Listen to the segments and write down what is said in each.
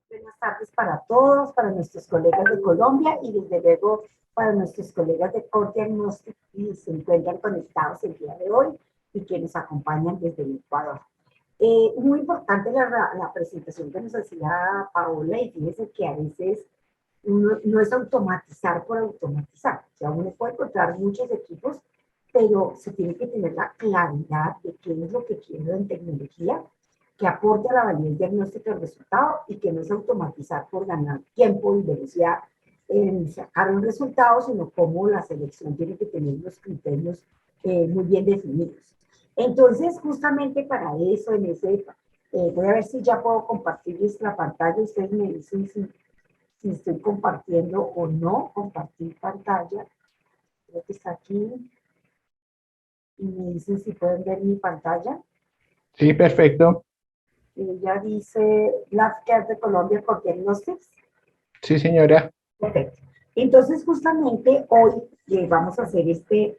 Buenas tardes para todos, para nuestros colegas de Colombia y desde luego para nuestros colegas de Core Diagnostic que se encuentran conectados el día de hoy y que nos acompañan desde el Ecuador. Muy importante la presentación que nos hacía Paola, y fíjese que a veces uno, no es automatizar por automatizar. O sea, uno puede encontrar muchos equipos, pero se tiene que tener la claridad de qué es lo que quiero en tecnología, que aporte a la validez diagnóstica del resultado y que no es automatizar por ganar tiempo y velocidad en sacar un resultado, sino cómo la selección tiene que tener los criterios muy bien definidos. Entonces, justamente para eso, voy a ver si ya puedo compartirles la pantalla. Ustedes me dicen si estoy compartiendo o no, compartir pantalla. Creo que está aquí. Y me dicen si pueden ver mi pantalla. Sí, perfecto. Ella dice LabCare de Colombia por Diagnostics. Sí, señora. Perfecto. Entonces, justamente hoy vamos a hacer este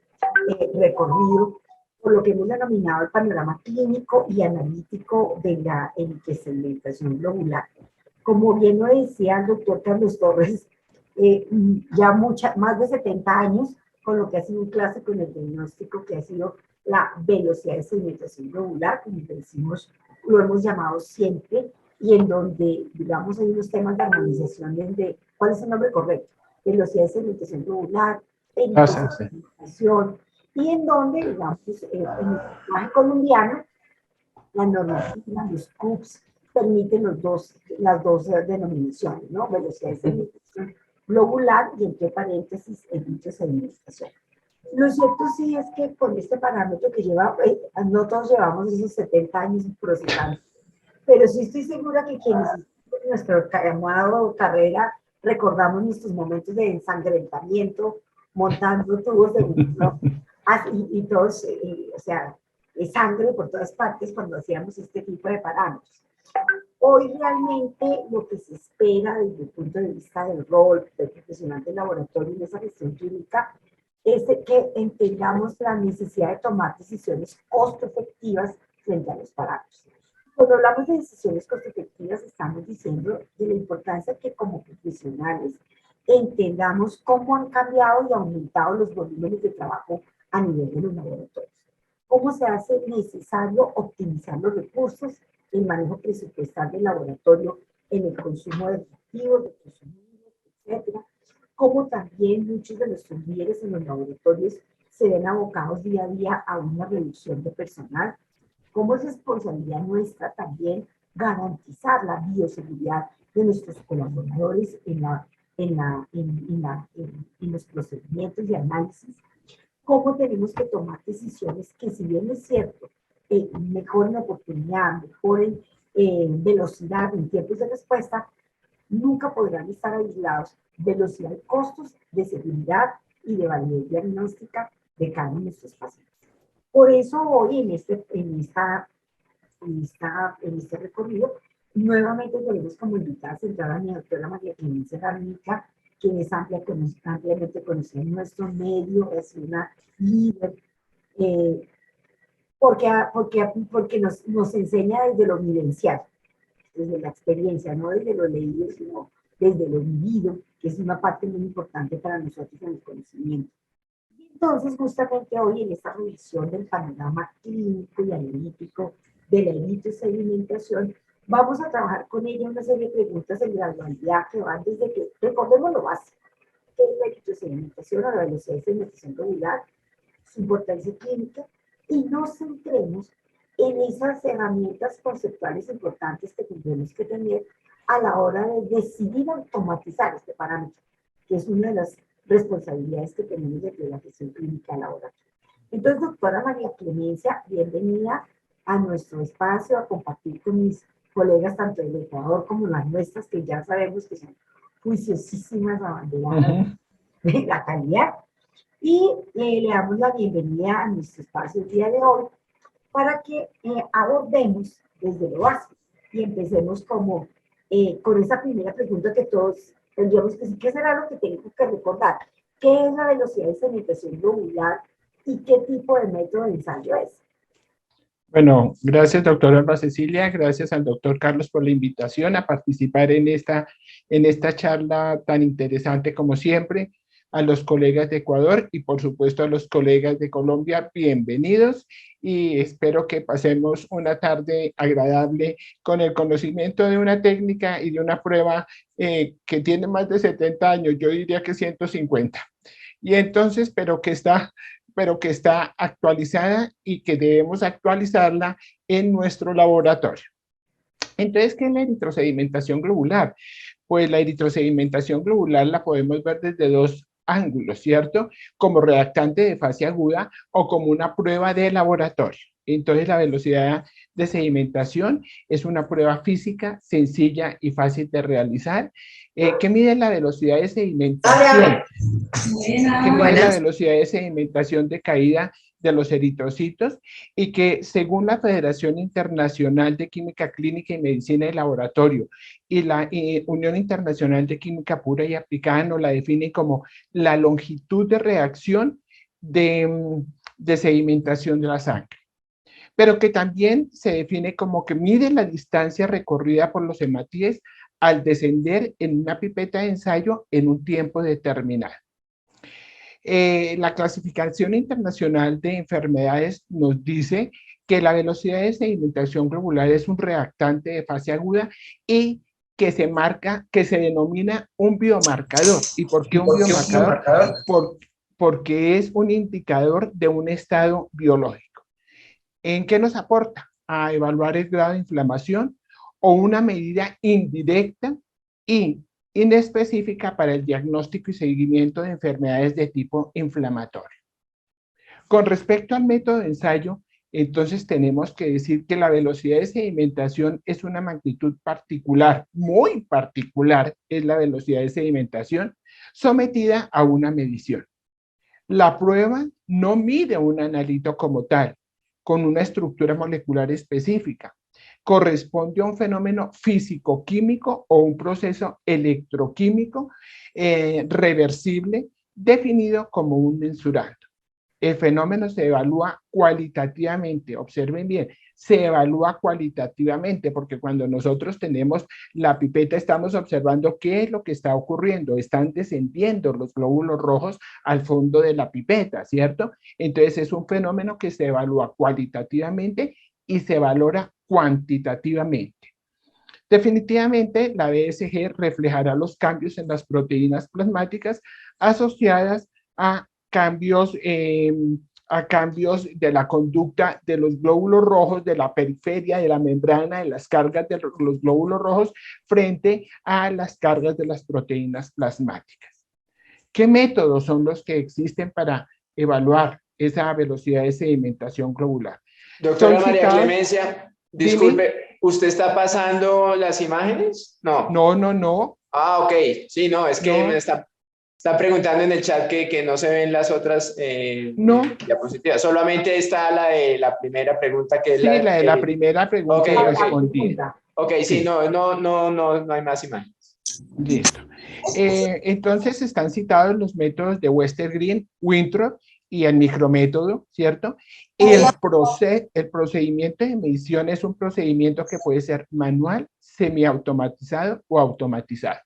recorrido por lo que hemos denominado el panorama clínico y analítico de la segmentación globular. Como bien lo decía el doctor Carlos Torres, ya más de 70 años con lo que ha sido un clásico en el diagnóstico, que ha sido la velocidad de segmentación globular, como decimos, lo hemos llamado siempre, y en donde, digamos, hay unos temas de armonización de, ¿cuál es el nombre correcto? Velocidad de segmentación globular, Ah, sí, sí. segmentación, y en donde, digamos, en el lenguaje colombiano, la normativa, los CUPS, permiten las dos denominaciones, ¿no? Velocidad de segmentación globular y entre paréntesis el dicho de segmentación. Lo cierto sí es que con este parámetro que lleva, no todos llevamos esos 70 años procesando, pero sí estoy segura que quienes en nuestra carrera recordamos nuestros momentos de ensangrentamiento, montando tubos de nitrógeno, y todos, o sea, sangre por todas partes cuando hacíamos este tipo de parámetros. Hoy realmente lo que se espera desde el punto de vista del rol del profesional del laboratorio en esa gestión clínica es que entendamos la necesidad de tomar decisiones costo efectivas frente a los parámetros. Cuando hablamos de decisiones costo efectivas, estamos diciendo de la importancia que como profesionales entendamos cómo han cambiado y aumentado los volúmenes de trabajo a nivel de los laboratorios. Cómo se hace necesario optimizar los recursos, el manejo presupuestal del laboratorio en el consumo de reactivos, de consumibles, etcétera. Cómo también muchos de los líderes en los laboratorios se ven abocados día a día a una reducción de personal. Cómo es responsabilidad nuestra también garantizar la bioseguridad de nuestros colaboradores en los procedimientos de análisis. Cómo tenemos que tomar decisiones que, si bien es cierto, mejoren oportunidad, mejoren velocidad en tiempos de respuesta, nunca podrán estar aislados de velocidad de costos, de seguridad y de validez diagnóstica de cada uno de nuestros pacientes. Por eso hoy en este recorrido, nuevamente tenemos como invitada central a mi doctora María Clemencia Garnica, quien es ampliamente conocida en nuestro medio, es una líder, porque nos enseña desde lo vivencial, desde la experiencia, no desde lo leído, sino desde lo vivido, que es una parte muy importante para nosotros en el conocimiento. Entonces, justamente hoy en esta revisión del panorama clínico y analítico de la sedimentación, vamos a trabajar con ella una serie de preguntas en gradualidad que van desde que, recordemos lo básico, que es la sedimentación o la velocidad de sedimentación globular, su importancia clínica, y nos centremos en esas herramientas conceptuales importantes que tendremos que tener a la hora de decidir automatizar este parámetro, que es una de las responsabilidades que tenemos desde la gestión clínica laboral. Entonces, doctora María Clemencia, bienvenida a nuestro espacio a compartir con mis colegas tanto del Ecuador como las nuestras, que ya sabemos que son juiciosísimas abanderadas de la calidad. Y le damos la bienvenida a nuestro espacio el día de hoy para que abordemos desde lo básico y empecemos con esa primera pregunta que todos tendríamos que decir. ¿Qué será lo que tengo que recordar? ¿Qué es la velocidad de sedimentación globular y qué tipo de método de ensayo es? Bueno, gracias, doctora Alba Cecilia. Gracias al doctor Carlos por la invitación a participar en esta charla tan interesante como siempre. A los colegas de Ecuador y por supuesto a los colegas de Colombia, bienvenidos y espero que pasemos una tarde agradable con el conocimiento de una técnica y de una prueba que tiene más de 70 años, yo diría que 150. Y entonces, pero que está actualizada y que debemos actualizarla en nuestro laboratorio. Entonces, ¿qué es la eritrosedimentación globular? Pues la eritrosedimentación globular la podemos ver desde dos ángulos, ¿cierto? Como reactante de fase aguda o como una prueba de laboratorio. Entonces, la velocidad de sedimentación es una prueba física sencilla y fácil de realizar. ¿Qué mide la velocidad de sedimentación? Que mide la velocidad de sedimentación de caída de los eritrocitos y que según la Federación Internacional de Química Clínica y Medicina de Laboratorio y la Unión Internacional de Química Pura y Aplicada nos la define como la longitud de reacción de sedimentación de la sangre, pero que también se define como que mide la distancia recorrida por los hematíes al descender en una pipeta de ensayo en un tiempo determinado. La clasificación internacional de enfermedades nos dice que la velocidad de sedimentación globular es un reactante de fase aguda y que se denomina un biomarcador. ¿Y por qué un biomarcador? Porque es un indicador de un estado biológico. ¿En qué nos aporta? A evaluar el grado de inflamación o una medida indirecta y inespecífica para el diagnóstico y seguimiento de enfermedades de tipo inflamatorio. Con respecto al método de ensayo, entonces tenemos que decir que la velocidad de sedimentación es una magnitud particular, muy particular, es la velocidad de sedimentación sometida a una medición. La prueba no mide un analito como tal, con una estructura molecular específica. Corresponde a un fenómeno físico-químico o un proceso electroquímico reversible definido como un mensurando. El fenómeno se evalúa cualitativamente, observen bien, se evalúa cualitativamente, porque cuando nosotros tenemos la pipeta estamos observando qué es lo que está ocurriendo, están descendiendo los glóbulos rojos al fondo de la pipeta, ¿cierto? Entonces es un fenómeno que se evalúa cualitativamente y se valora cuantitativamente. Definitivamente, la BSG reflejará los cambios en las proteínas plasmáticas asociadas a cambios de la conducta de los glóbulos rojos, de la periferia, de la membrana, de las cargas de los glóbulos rojos frente a las cargas de las proteínas plasmáticas. ¿Qué métodos son los que existen para evaluar esa velocidad de sedimentación globular? Doctora María Clemencia, disculpe, ¿usted está pasando las imágenes? No. No. Ah, ok. Sí, no, es que me está preguntando en el chat que no se ven las otras diapositivas. Solamente está la de la primera pregunta, que es la de la primera pregunta okay, respondida. Ok, sí, no hay más imágenes. Listo. Entonces están citados los métodos de Westergreen, Winthrop y el micrométodo, ¿cierto? El procedimiento de medición es un procedimiento que puede ser manual, semiautomatizado o automatizado.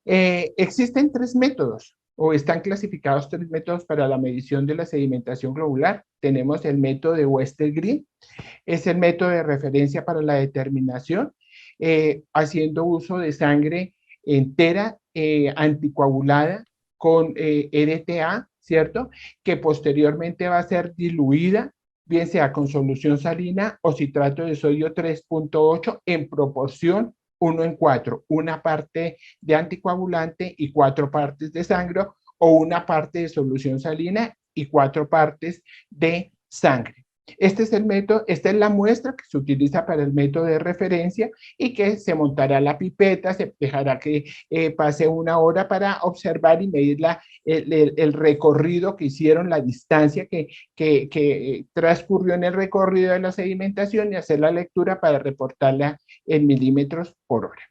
Existen tres métodos o están clasificados tres métodos para la medición de la sedimentación globular. Tenemos el método de Westergreen, es el método de referencia para la determinación, haciendo uso de sangre entera, anticoagulada con EDTA, ¿cierto? Que posteriormente va a ser diluida, bien sea con solución salina o citrato de sodio 3.8 en proporción 1:4, una parte de anticoagulante y 4 partes de sangre, o una parte de solución salina y 4 partes de sangre. Este es el método, esta es la muestra que se utiliza para el método de referencia y que se montará la pipeta, se dejará que pase 1 hora para observar y medir el recorrido que hicieron, la distancia que transcurrió en el recorrido de la sedimentación y hacer la lectura para reportarla en milímetros por hora.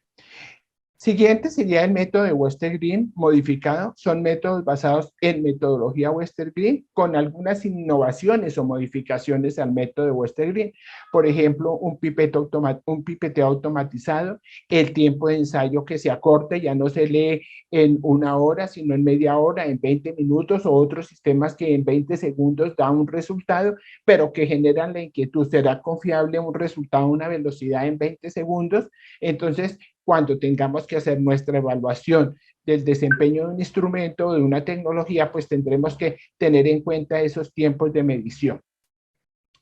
Siguiente sería el método de Westergreen modificado. Son métodos basados en metodología Westergreen con algunas innovaciones o modificaciones al método de Westergreen. Por ejemplo, un pipeteo automatizado, el tiempo de ensayo que se acorte, ya no se lee en 1 hora, sino en media hora, en 20 minutos, o otros sistemas que en 20 segundos dan un resultado, pero que generan la inquietud. ¿Será confiable un resultado a una velocidad en 20 segundos? Entonces, cuando tengamos que hacer nuestra evaluación del desempeño de un instrumento o de una tecnología, pues tendremos que tener en cuenta esos tiempos de medición,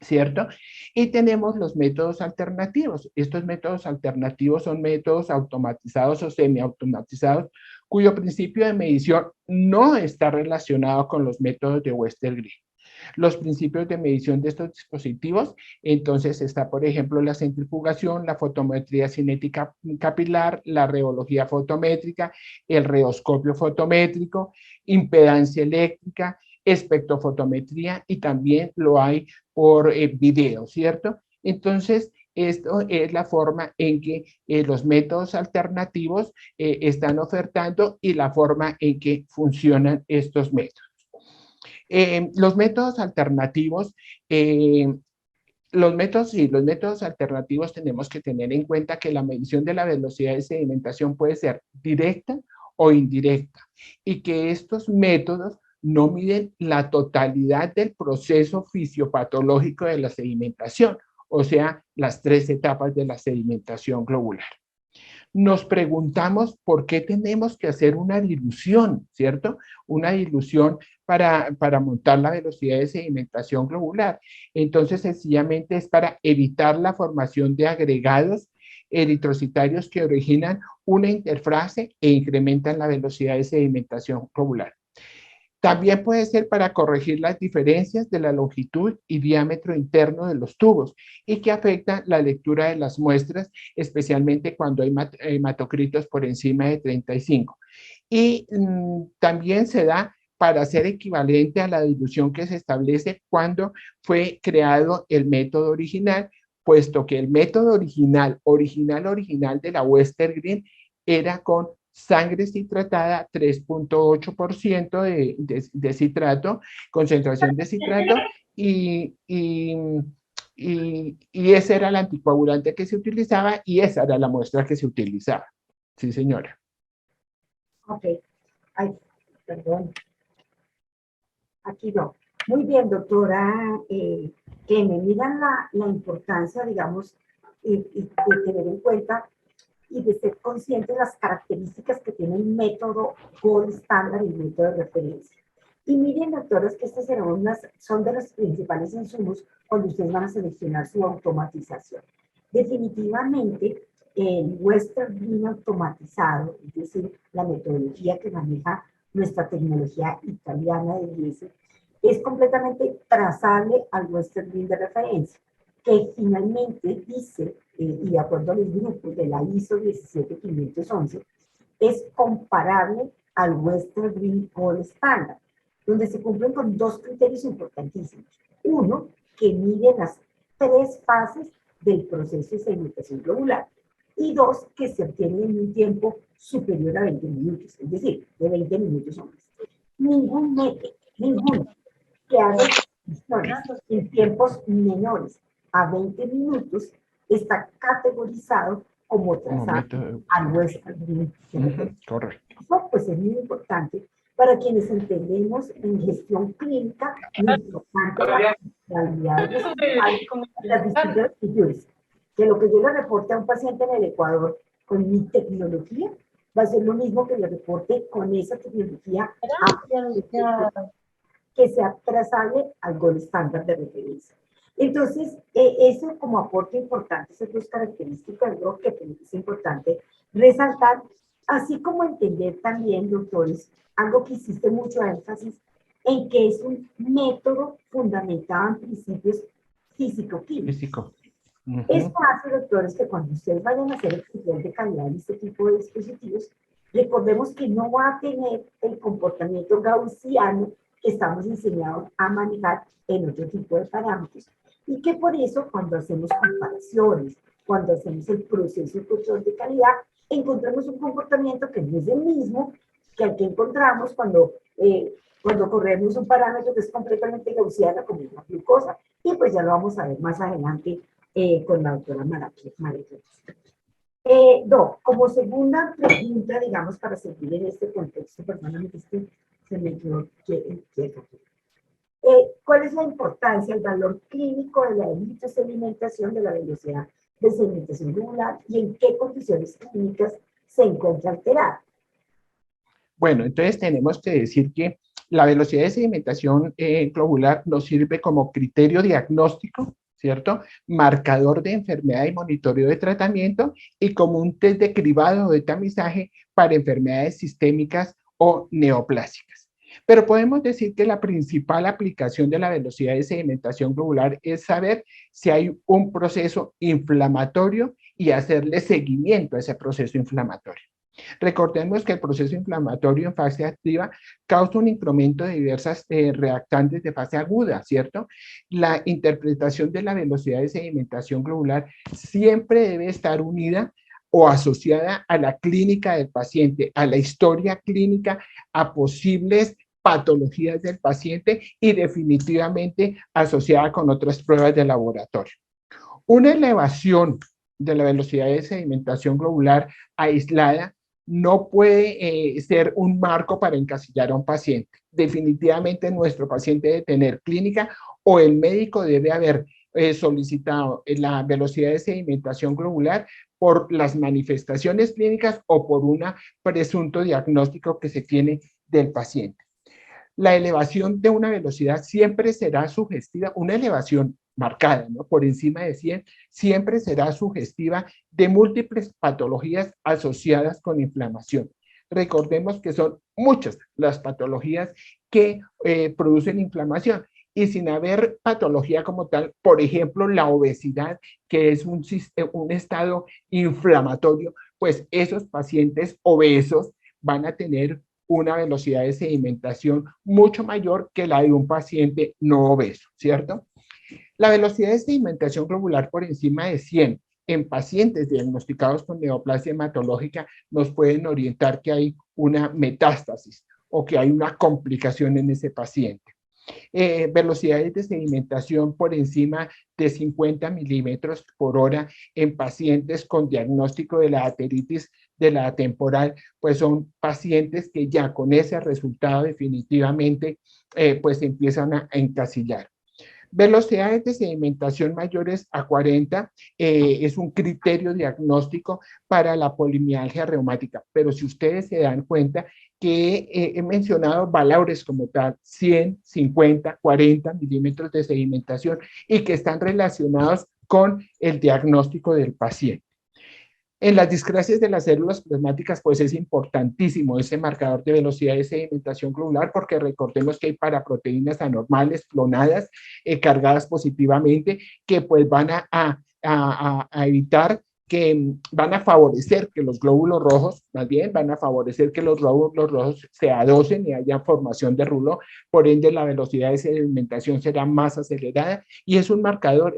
¿cierto? Y tenemos los métodos alternativos. Estos métodos alternativos son métodos automatizados o semiautomatizados cuyo principio de medición no está relacionado con los métodos de Westergreen. Los principios de medición de estos dispositivos, entonces está, por ejemplo, la centrifugación, la fotometría cinética capilar, la reología fotométrica, el reoscopio fotométrico, impedancia eléctrica, espectrofotometría, y también lo hay por video, ¿cierto? Entonces, esto es la forma en que los métodos alternativos están ofertando y la forma en que funcionan estos métodos. Los métodos alternativos, los métodos alternativos tenemos que tener en cuenta que la medición de la velocidad de sedimentación puede ser directa o indirecta, y que estos métodos no miden la totalidad del proceso fisiopatológico de la sedimentación, o sea, las 3 etapas de la sedimentación globular. Nos preguntamos por qué tenemos que hacer una dilución, ¿cierto? Una dilución para montar la velocidad de sedimentación globular. Entonces, sencillamente es para evitar la formación de agregados eritrocitarios que originan una interfase e incrementan la velocidad de sedimentación globular. También puede ser para corregir las diferencias de la longitud y diámetro interno de los tubos y que afectan la lectura de las muestras, especialmente cuando hay hematocritos por encima de 35. Y también se da para ser equivalente a la dilución que se establece cuando fue creado el método original, puesto que el método original de la Westergreen era con sangre citratada, 3.8% de citrato, concentración de citrato, y ese era el anticoagulante que se utilizaba y esa era la muestra que se utilizaba. Sí, señora. Ok. Ay, perdón. Aquí no. Muy bien, doctora, que me miran la importancia, digamos, y de tener en cuenta y de ser consciente de las características que tiene el método gold estándar y el método de referencia. Y miren, doctores, que estas son de los principales insumos cuando ustedes van a seleccionar su automatización. Definitivamente, el Westergreen automatizado, es decir, la metodología que maneja nuestra tecnología italiana de IES, es completamente trazable al Westergreen de referencia, que finalmente dice, y de acuerdo a los grupos de la ISO 17511, es comparable al Westergreen Gold Standard, donde se cumplen con 2 criterios importantísimos. Uno, que mide las 3 fases del proceso de sedimentación globular. Y 2, que se obtiene en un tiempo superior a 20 minutos, es decir, de 20 minutos o más. Ningún método, ninguno que haga en tiempos menores a 20 minutos está categorizado como trazado al Westergreen. Correcto. Eso pues es muy importante para quienes entendemos en gestión clínica lo importante la realidad de las distintas actitudes. Que lo que yo le reporte a un paciente en el Ecuador con mi tecnología va a ser lo mismo que le reporte con esa tecnología que sea trazable al gold estándar de referencia. Entonces, eso como aporte importante, esas 2 características, ¿no?, que es importante resaltar, así como entender también, doctores, algo que hiciste mucho énfasis, en que es un método fundamentado en principios físico-químicos. Esto hace, doctores, que cuando ustedes vayan a hacer el control de calidad en este tipo de dispositivos, recordemos que no va a tener el comportamiento gaussiano que estamos enseñados a manejar en otro tipo de parámetros. Y que por eso, cuando hacemos comparaciones, cuando hacemos el proceso de control de calidad, encontramos un comportamiento que no es el mismo que el que encontramos cuando corremos un parámetro que es completamente gaussiano, como la glucosa. Y pues ya lo vamos a ver más adelante con la doctora María. Como segunda pregunta, digamos, para seguir en este contexto, perdóname que se me quedó quieta aquí. ¿Cuál es la importancia, el valor clínico de la alimentación, de la velocidad de sedimentación globular y en qué condiciones clínicas se encuentra alterada? Bueno, entonces tenemos que decir que la velocidad de sedimentación globular nos sirve como criterio diagnóstico, ¿cierto? Marcador de enfermedad y monitoreo de tratamiento y como un test de cribado o de tamizaje para enfermedades sistémicas o neoplásicas. Pero podemos decir que la principal aplicación de la velocidad de sedimentación globular es saber si hay un proceso inflamatorio y hacerle seguimiento a ese proceso inflamatorio. Recordemos que el proceso inflamatorio en fase activa causa un incremento de diversas reactantes de fase aguda, ¿cierto? La interpretación de la velocidad de sedimentación globular siempre debe estar unida o asociada a la clínica del paciente, a la historia clínica, a posibles patologías del paciente y definitivamente asociada con otras pruebas de laboratorio. Una elevación de la velocidad de sedimentación globular aislada no puede ser un marco para encasillar a un paciente. Definitivamente nuestro paciente debe tener clínica o el médico debe haber solicitado la velocidad de sedimentación globular por las manifestaciones clínicas o por un presunto diagnóstico que se tiene del paciente. La elevación de una velocidad siempre será sugestiva, una elevación marcada, ¿no? Por encima de 100, siempre será sugestiva de múltiples patologías asociadas con inflamación. Recordemos que son muchas las patologías que producen inflamación y sin haber patología como tal, por ejemplo, la obesidad, que es un estado inflamatorio, pues esos pacientes obesos van a tener una velocidad de sedimentación mucho mayor que la de un paciente no obeso, ¿cierto? La velocidad de sedimentación globular por encima de 100 en pacientes diagnosticados con neoplasia hematológica nos pueden orientar que hay una metástasis o que hay una complicación en ese paciente. Velocidades de sedimentación por encima de 50 milímetros por hora en pacientes con diagnóstico de la ateritis de la temporal, pues son pacientes que ya con ese resultado definitivamente pues empiezan a encasillar. Velocidades de sedimentación mayores a 40 es un criterio diagnóstico para la polimialgia reumática, pero si ustedes se dan cuenta que he mencionado valores como tal, 100, 50, 40 milímetros de sedimentación y que están relacionados con el diagnóstico del paciente. En las discrasias de las células plasmáticas, pues es importantísimo ese marcador de velocidad de sedimentación globular, porque recordemos que hay paraproteínas anormales, clonadas, cargadas positivamente, que pues van a evitar que van a favorecer que los glóbulos rojos, más bien, van a favorecer que los glóbulos rojos se adosen y haya formación de rulo, por ende la velocidad de sedimentación será más acelerada y es un marcador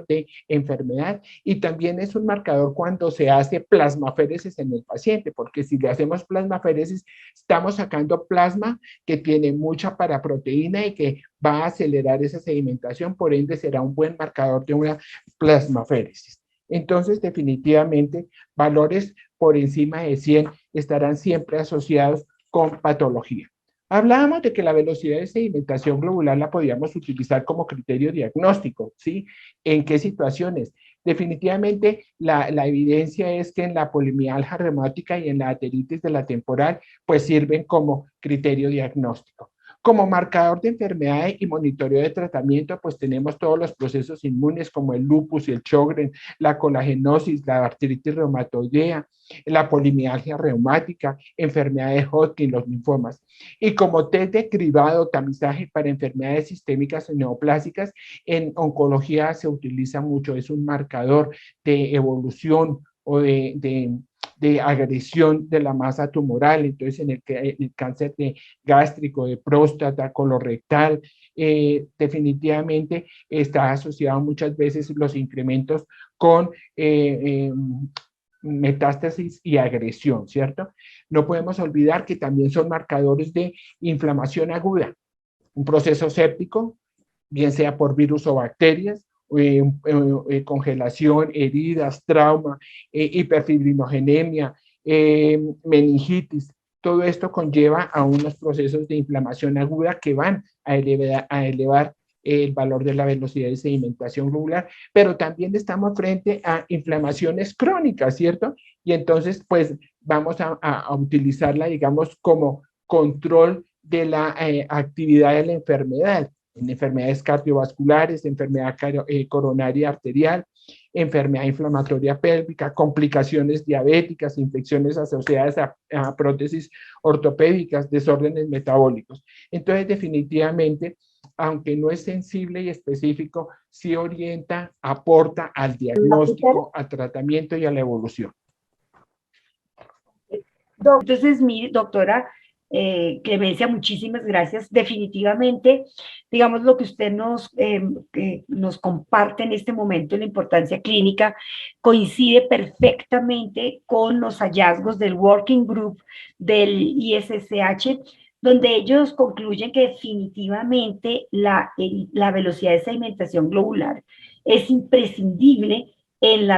de enfermedad y también es un marcador cuando se hace plasmaféresis en el paciente, porque si le hacemos plasmaféresis, estamos sacando plasma que tiene mucha paraproteína y que va a acelerar esa sedimentación, por ende será un buen marcador de una plasmaféresis. Entonces, definitivamente, valores por encima de 100 estarán siempre asociados con patología. Hablábamos de que la velocidad de sedimentación globular la podíamos utilizar como criterio diagnóstico, ¿sí? ¿En qué situaciones? Definitivamente, la evidencia es que en la polimialgia reumática y en la ateritis de la temporal, pues sirven como criterio diagnóstico. Como marcador de enfermedades y monitoreo de tratamiento, pues tenemos todos los procesos inmunes como el lupus y el Sjögren, la colagenosis, la artritis reumatoidea, la polimialgia reumática, enfermedades de Hodgkin, los linfomas. Y como test de cribado, tamizaje para enfermedades sistémicas neoplásicas, en oncología se utiliza mucho, es un marcador de evolución o de agresión de la masa tumoral, entonces en el cáncer de gástrico, de próstata, colorectal, definitivamente está asociado muchas veces los incrementos con metástasis y agresión, ¿cierto? No podemos olvidar que también son marcadores de inflamación aguda, un proceso séptico, bien sea por virus o bacterias, congelación, heridas, trauma, hiperfibrinogenemia, meningitis. Todo esto conlleva a unos procesos de inflamación aguda que van a elevar el valor de la velocidad de sedimentación globular, pero también estamos frente a inflamaciones crónicas, ¿cierto? Y entonces, pues, vamos a utilizarla, digamos, como control de la actividad de la enfermedad, en enfermedades cardiovasculares, enfermedad coronaria arterial, enfermedad inflamatoria pélvica, complicaciones diabéticas, infecciones asociadas a prótesis ortopédicas, desórdenes metabólicos. Entonces, definitivamente, aunque no es sensible y específico, sí orienta, aporta al diagnóstico, al tratamiento y a la evolución. Entonces, mi doctora Clemencia, muchísimas gracias. Definitivamente, digamos, lo que usted nos comparte en este momento, la importancia clínica, coincide perfectamente con los hallazgos del Working Group del ISSH, donde ellos concluyen que definitivamente la velocidad de sedimentación globular es imprescindible en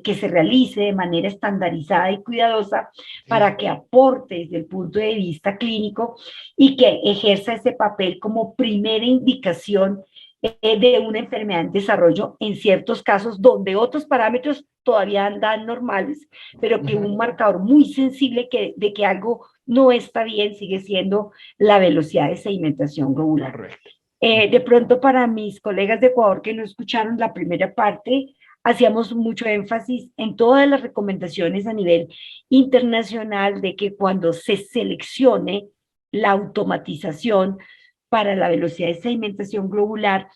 que se realice de manera estandarizada y cuidadosa para que aporte desde el punto de vista clínico y que ejerza ese papel como primera indicación de una enfermedad en desarrollo en ciertos casos donde otros parámetros todavía andan normales, pero que un marcador muy sensible de que algo no está bien sigue siendo la velocidad de sedimentación globular. De pronto, para mis colegas de Ecuador que no escucharon la primera parte, hacíamos mucho énfasis en todas las recomendaciones a nivel internacional de que cuando se seleccione la automatización para la velocidad de sedimentación globular,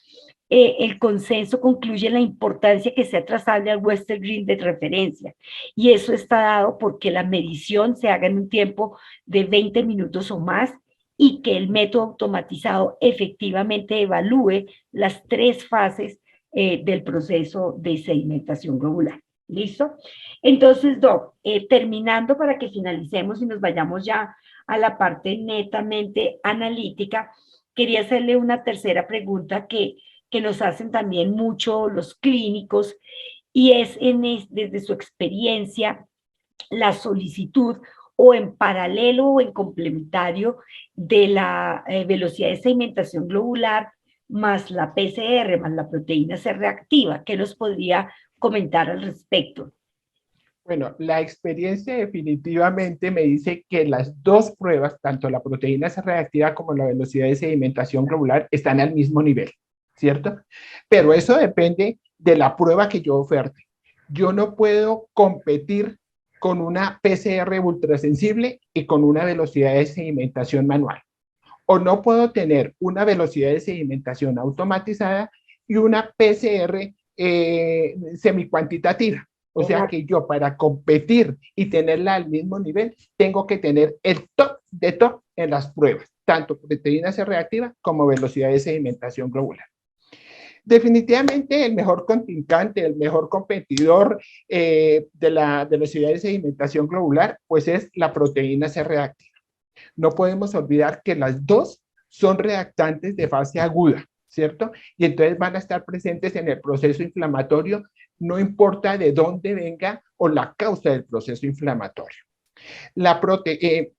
el consenso concluye la importancia que sea trazable al Western Green de referencia. Y eso está dado porque la medición se haga en un tiempo de 20 minutos o más y que el método automatizado efectivamente evalúe las 3 fases del proceso de sedimentación globular. ¿Listo? Entonces, Doc, terminando para que finalicemos y nos vayamos ya a la parte netamente analítica, quería hacerle una tercera pregunta que nos hacen también mucho los clínicos, y es desde su experiencia, la solicitud o en paralelo o en complementario de la velocidad de sedimentación globular más la PCR, más la proteína C reactiva. ¿Qué nos podría comentar al respecto? Bueno, la experiencia definitivamente me dice que las dos pruebas, tanto la proteína C reactiva como la velocidad de sedimentación globular, están al mismo nivel, ¿cierto? Pero eso depende de la prueba que yo oferte. Yo no puedo competir con una PCR ultrasensible y con una velocidad de sedimentación manual. O no puedo tener una velocidad de sedimentación automatizada y una PCR semicuantitativa. O sea que yo, para competir y tenerla al mismo nivel, tengo que tener el top de top en las pruebas, tanto proteína C reactiva como velocidad de sedimentación globular. Definitivamente el mejor contrincante, el mejor competidor de la velocidad de sedimentación globular, pues es la proteína C reactiva. No podemos olvidar que las dos son reactantes de fase aguda, ¿cierto? Y entonces van a estar presentes en el proceso inflamatorio, no importa de dónde venga o la causa del proceso inflamatorio.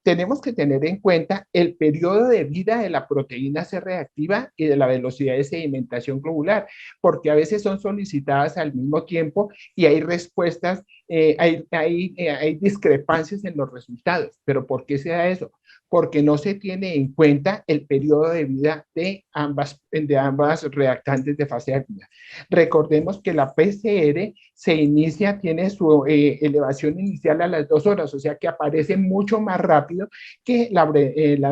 Tenemos que tener en cuenta el periodo de vida de la proteína C reactiva y de la velocidad de sedimentación globular, porque a veces son solicitadas al mismo tiempo y hay respuestas, hay discrepancias en los resultados. ¿Pero por qué se da eso? Porque no se tiene en cuenta el periodo de vida de ambas reactantes de fase aguda. Recordemos que la PCR tiene su elevación inicial a las 2 horas, o sea que aparece mucho más rápido que la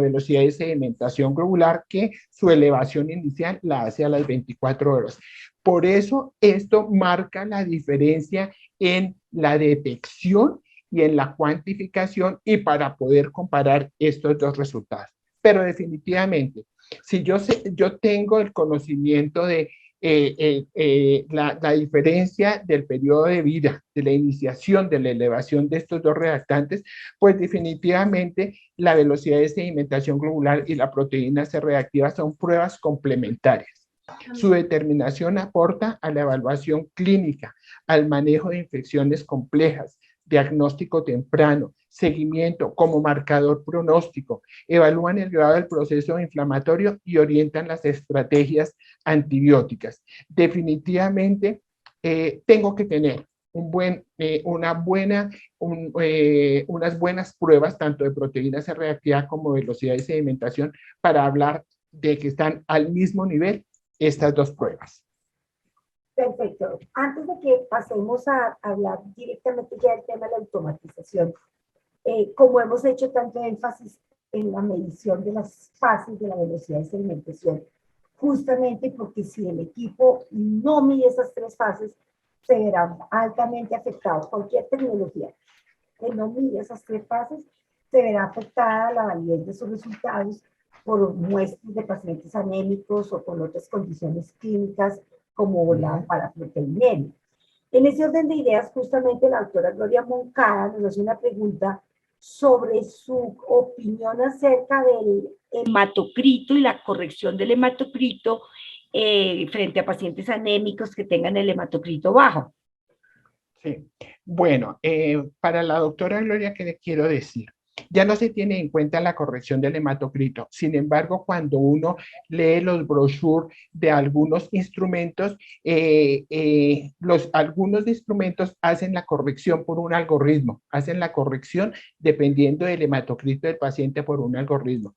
velocidad de sedimentación globular, que su elevación inicial la hace a las 24 horas. Por eso esto marca la diferencia en la detección y en la cuantificación y para poder comparar estos dos resultados. Pero definitivamente, si yo tengo el conocimiento de la diferencia del periodo de vida, de la iniciación, de la elevación de estos dos reactantes, pues definitivamente la velocidad de sedimentación globular y la proteína C reactiva son pruebas complementarias. Su determinación aporta a la evaluación clínica, al manejo de infecciones complejas, diagnóstico temprano, seguimiento como marcador pronóstico, evalúan el grado del proceso inflamatorio y orientan las estrategias antibióticas. Definitivamente tengo que tener unas buenas pruebas tanto de proteína C reactiva como velocidad de sedimentación para hablar de que están al mismo nivel estas dos pruebas. Perfecto. Antes de que pasemos a hablar directamente ya del tema de la automatización, como hemos hecho tanto énfasis en la medición de las fases de la velocidad de sedimentación, justamente porque si el equipo no mide esas tres fases, se verá altamente afectado. Cualquier tecnología que no mide esas tres fases, se verá afectada la validez de sus resultados por muestras de pacientes anémicos o con otras condiciones clínicas como la paraproteinemia. En ese orden de ideas, justamente la doctora Gloria Moncada nos hace una pregunta sobre su opinión acerca del hematocrito y la corrección del hematocrito frente a pacientes anémicos que tengan el hematocrito bajo. Sí. Bueno, para la doctora Gloria, ¿qué le quiero decir? Ya no se tiene en cuenta la corrección del hematocrito. Sin embargo, cuando uno lee los brochures de algunos instrumentos, algunos instrumentos hacen la corrección por un algoritmo, hacen la corrección dependiendo del hematocrito del paciente por un algoritmo.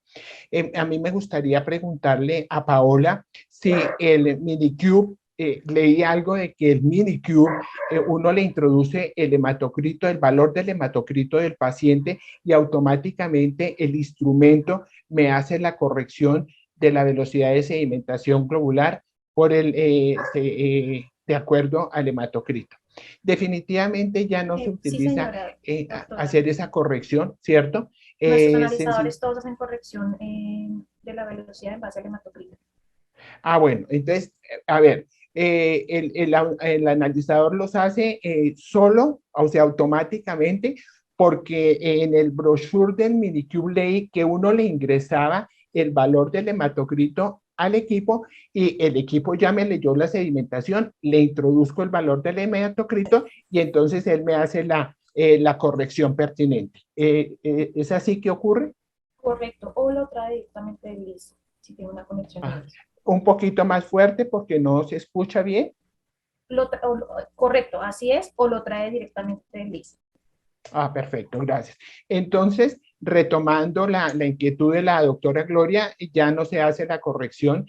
A mí me gustaría preguntarle a Paola si el Minicube, leí algo de que el Minicube, uno le introduce el hematocrito, el valor del hematocrito del paciente y automáticamente el instrumento me hace la corrección de la velocidad de sedimentación globular por de acuerdo al hematocrito. Definitivamente ya no se utiliza hacer esa corrección, ¿cierto? Nuestros analizadores todos hacen corrección de la velocidad en base al hematocrito. Ah, bueno, entonces, a ver, el analizador los hace solo, o sea, automáticamente, porque en el brochure del Minicube leí que uno le ingresaba el valor del hematocrito al equipo y el equipo ya me leyó la sedimentación, le introduzco el valor del hematocrito y entonces él me hace la corrección pertinente. ¿Es así que ocurre? Correcto, o lo trae directamente del LIS, si tiene una conexión. Un poquito más fuerte porque no se escucha bien. Correcto, así es, o lo trae directamente del LIS. Ah, perfecto, gracias. Entonces, retomando la inquietud de la doctora Gloria, ya no se hace la corrección.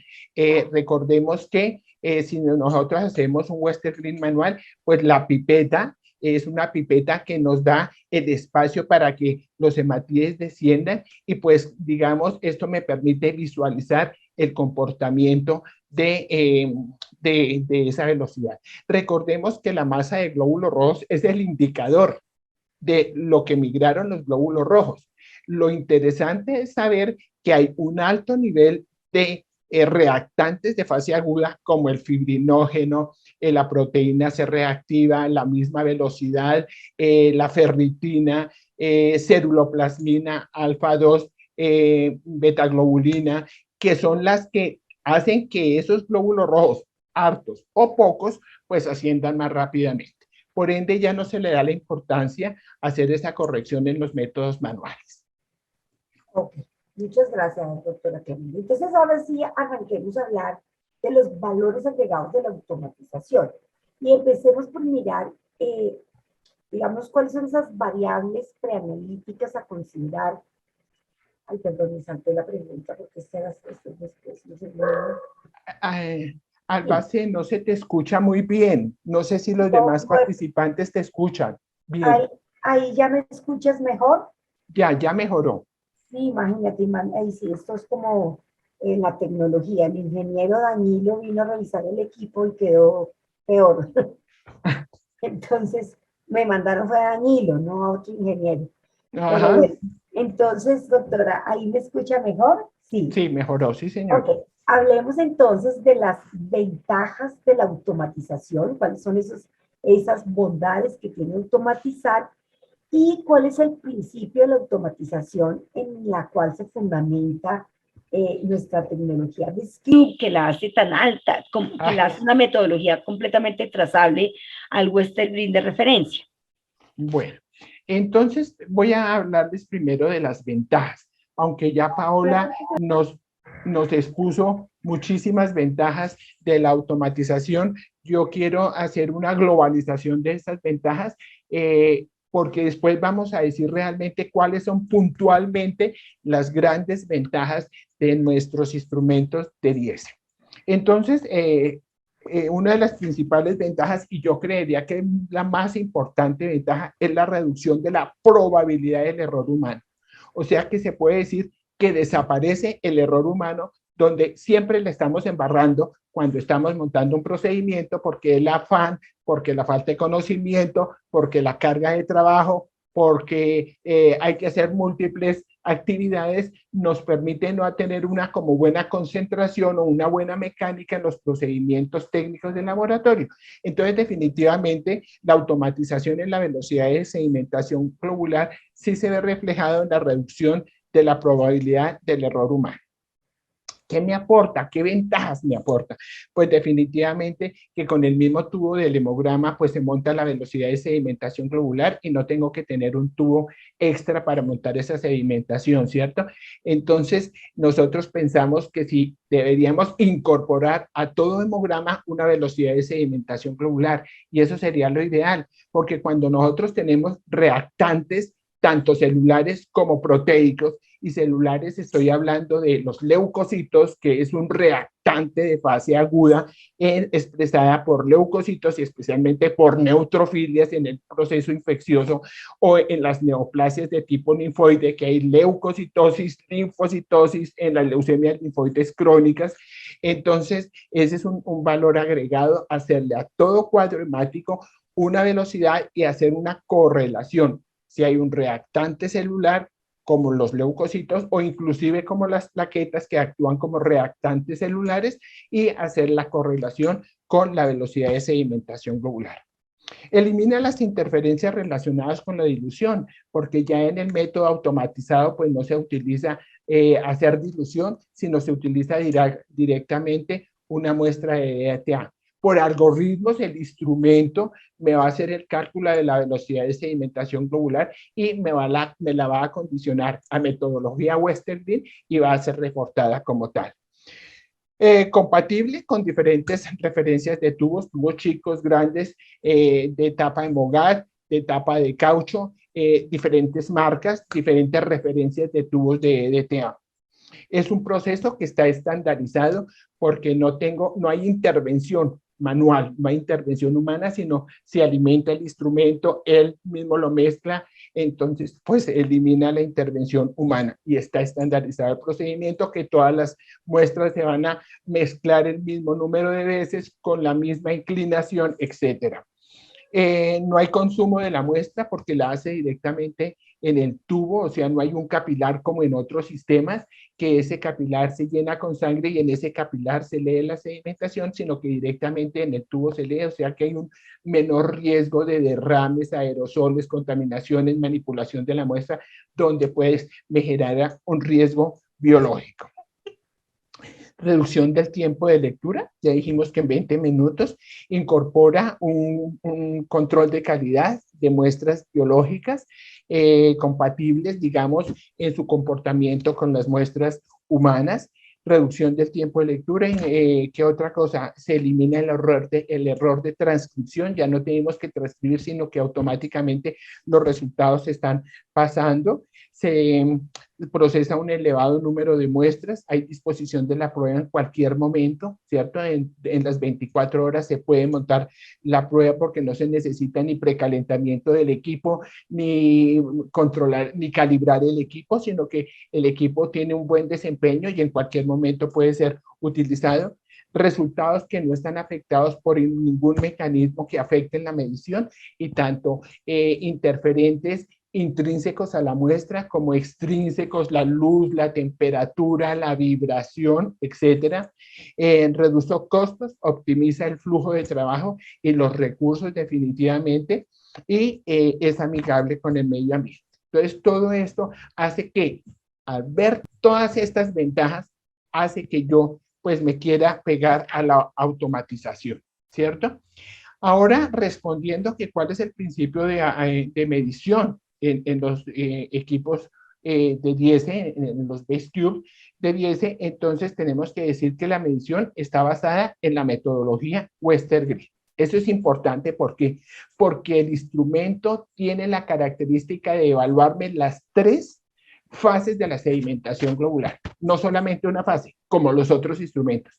Recordemos que si nosotros hacemos un Western Green manual, pues la pipeta es una pipeta que nos da el espacio para que los hematíes desciendan y pues, digamos, esto me permite visualizar el comportamiento de esa velocidad. Recordemos que la masa de glóbulos rojos es el indicador de lo que migraron los glóbulos rojos. Lo interesante es saber que hay un alto nivel de reactantes de fase aguda como el fibrinógeno, la proteína C reactiva, la misma velocidad, la ferritina, ceruloplasmina, alfa-2, betaglobulina, que son las que hacen que esos glóbulos rojos, hartos o pocos, pues asciendan más rápidamente. Por ende, ya no se le da la importancia a hacer esa corrección en los métodos manuales. Ok, muchas gracias, doctora Clemente. Entonces, ahora sí, arranquemos a hablar de los valores agregados de la automatización. Y empecemos por mirar, digamos, cuáles son esas variables preanalíticas a considerar. Ay, perdón, me salté la pregunta porque después, no sé. Albacé, no se te escucha muy bien. No sé si los demás participantes te escuchan bien. Ahí ya me escuchas mejor. Ya mejoró. Sí, imagínate, ahí sí, esto es como en la tecnología. El ingeniero Danilo vino a revisar el equipo y quedó peor. Entonces, me mandaron fue a Danilo, no a otro ingeniero. Pero bueno, entonces, doctora, ¿ahí me escucha mejor? Sí. Sí, mejoró, sí, señor. Ok, Hablemos entonces de las ventajas de la automatización, cuáles son esas bondades que tiene automatizar y cuál es el principio de la automatización en la cual se fundamenta nuestra tecnología de Script. Que la hace tan alta, que la hace una metodología completamente trazable al Westergreen de referencia. Bueno, entonces voy a hablarles primero de las ventajas, aunque ya Paola nos expuso muchísimas ventajas de la automatización. Yo quiero hacer una globalización de estas ventajas porque después vamos a decir realmente cuáles son puntualmente las grandes ventajas de nuestros instrumentos de DIESE. Entonces, una de las principales ventajas, y yo creería que la más importante ventaja, es la reducción de la probabilidad del error humano. O sea que se puede decir que desaparece el error humano, donde siempre le estamos embarrando cuando estamos montando un procedimiento, porque el afán, porque la falta de conocimiento, porque la carga de trabajo, porque hay que hacer múltiples actividades, nos permite no tener una como buena concentración o una buena mecánica en los procedimientos técnicos del laboratorio. Entonces, definitivamente, la automatización en la velocidad de sedimentación globular sí se ve reflejado en la reducción de la probabilidad del error humano. ¿Qué me aporta? ¿Qué ventajas me aporta? Pues definitivamente que con el mismo tubo del hemograma pues se monta la velocidad de sedimentación globular y no tengo que tener un tubo extra para montar esa sedimentación, ¿cierto? Entonces nosotros pensamos que sí deberíamos incorporar a todo hemograma una velocidad de sedimentación globular y eso sería lo ideal, porque cuando nosotros tenemos reactantes tanto celulares como proteicos, y celulares estoy hablando de los leucocitos, que es un reactante de fase aguda expresada por leucocitos y especialmente por neutrofilias en el proceso infeccioso o en las neoplasias de tipo linfoide, que hay leucocitosis, linfocitosis en las leucemias linfoides crónicas. Entonces, ese es un valor agregado, hacerle a todo cuadro hemático una velocidad y hacer una correlación. Si hay un reactante celular, como los leucocitos o inclusive como las plaquetas que actúan como reactantes celulares y hacer la correlación con la velocidad de sedimentación globular. Elimina las interferencias relacionadas con la dilución, porque ya en el método automatizado pues no se utiliza hacer dilución, sino se utiliza directamente una muestra de DTA. Por algoritmos, el instrumento me va a hacer el cálculo de la velocidad de sedimentación globular y me la va a condicionar a metodología Westergreen y va a ser reportada como tal. Compatible con diferentes referencias de tubos chicos, grandes, de tapa de Mogat, de tapa de caucho, diferentes marcas, diferentes referencias de tubos de DTA. Es un proceso que está estandarizado porque no hay intervención manual, no hay intervención humana, sino se alimenta el instrumento, él mismo lo mezcla, entonces pues elimina la intervención humana y está estandarizado el procedimiento que todas las muestras se van a mezclar el mismo número de veces con la misma inclinación, etcétera. No hay consumo de la muestra porque la hace directamente en el tubo, o sea, no hay un capilar como en otros sistemas, que ese capilar se llena con sangre y en ese capilar se lee la sedimentación, sino que directamente en el tubo se lee, o sea que hay un menor riesgo de derrames, aerosoles, contaminaciones, manipulación de la muestra, donde pues me genera un riesgo biológico. Reducción del tiempo de lectura, ya dijimos que en 20 minutos, incorpora un control de calidad de muestras biológicas compatibles, digamos, en su comportamiento con las muestras humanas, reducción del tiempo de lectura. ¿Qué otra cosa? Se elimina el error de transcripción, ya no tenemos que transcribir, sino que automáticamente los resultados se están pasando. Se procesa un elevado número de muestras, hay disposición de la prueba en cualquier momento, ¿cierto? En las 24 horas se puede montar la prueba porque no se necesita ni precalentamiento del equipo, ni controlar, ni calibrar el equipo, sino que el equipo tiene un buen desempeño y en cualquier momento puede ser utilizado. Resultados que no están afectados por ningún mecanismo que afecte la medición y tanto interferentes intrínsecos a la muestra como extrínsecos, la luz, la temperatura, la vibración, etcétera. Reduce costos, optimiza el flujo de trabajo y los recursos definitivamente, y es amigable con el medio ambiente. Entonces, todo esto hace que, al ver todas estas ventajas, hace que yo pues me quiera pegar a la automatización, ¿cierto? Ahora, respondiendo que cuál es el principio de medición en los equipos de DIESE, en los Base Cube de DIESE, entonces tenemos que decir que la medición está basada en la metodología Western Green. Eso es importante, ¿por qué? Porque el instrumento tiene la característica de evaluarme las 3 fases de la sedimentación globular, no solamente una fase, como los otros instrumentos.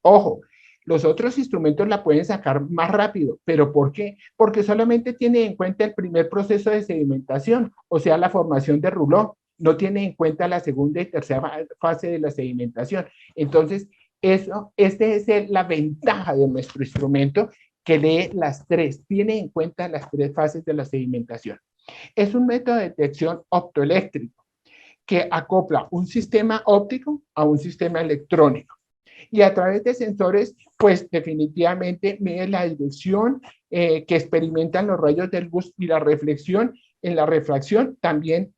Ojo, los otros instrumentos la pueden sacar más rápido, ¿pero por qué? Porque solamente tiene en cuenta el primer proceso de sedimentación, o sea, la formación de rulón, no tiene en cuenta la segunda y tercera fase de la sedimentación. Entonces, esta es la ventaja de nuestro instrumento, que lee las 3, tiene en cuenta las 3 fases de la sedimentación. Es un método de detección optoeléctrico que acopla un sistema óptico a un sistema electrónico. Y a través de sensores, pues definitivamente mide la dirección que experimentan los rayos de luz y la reflexión. En la refracción también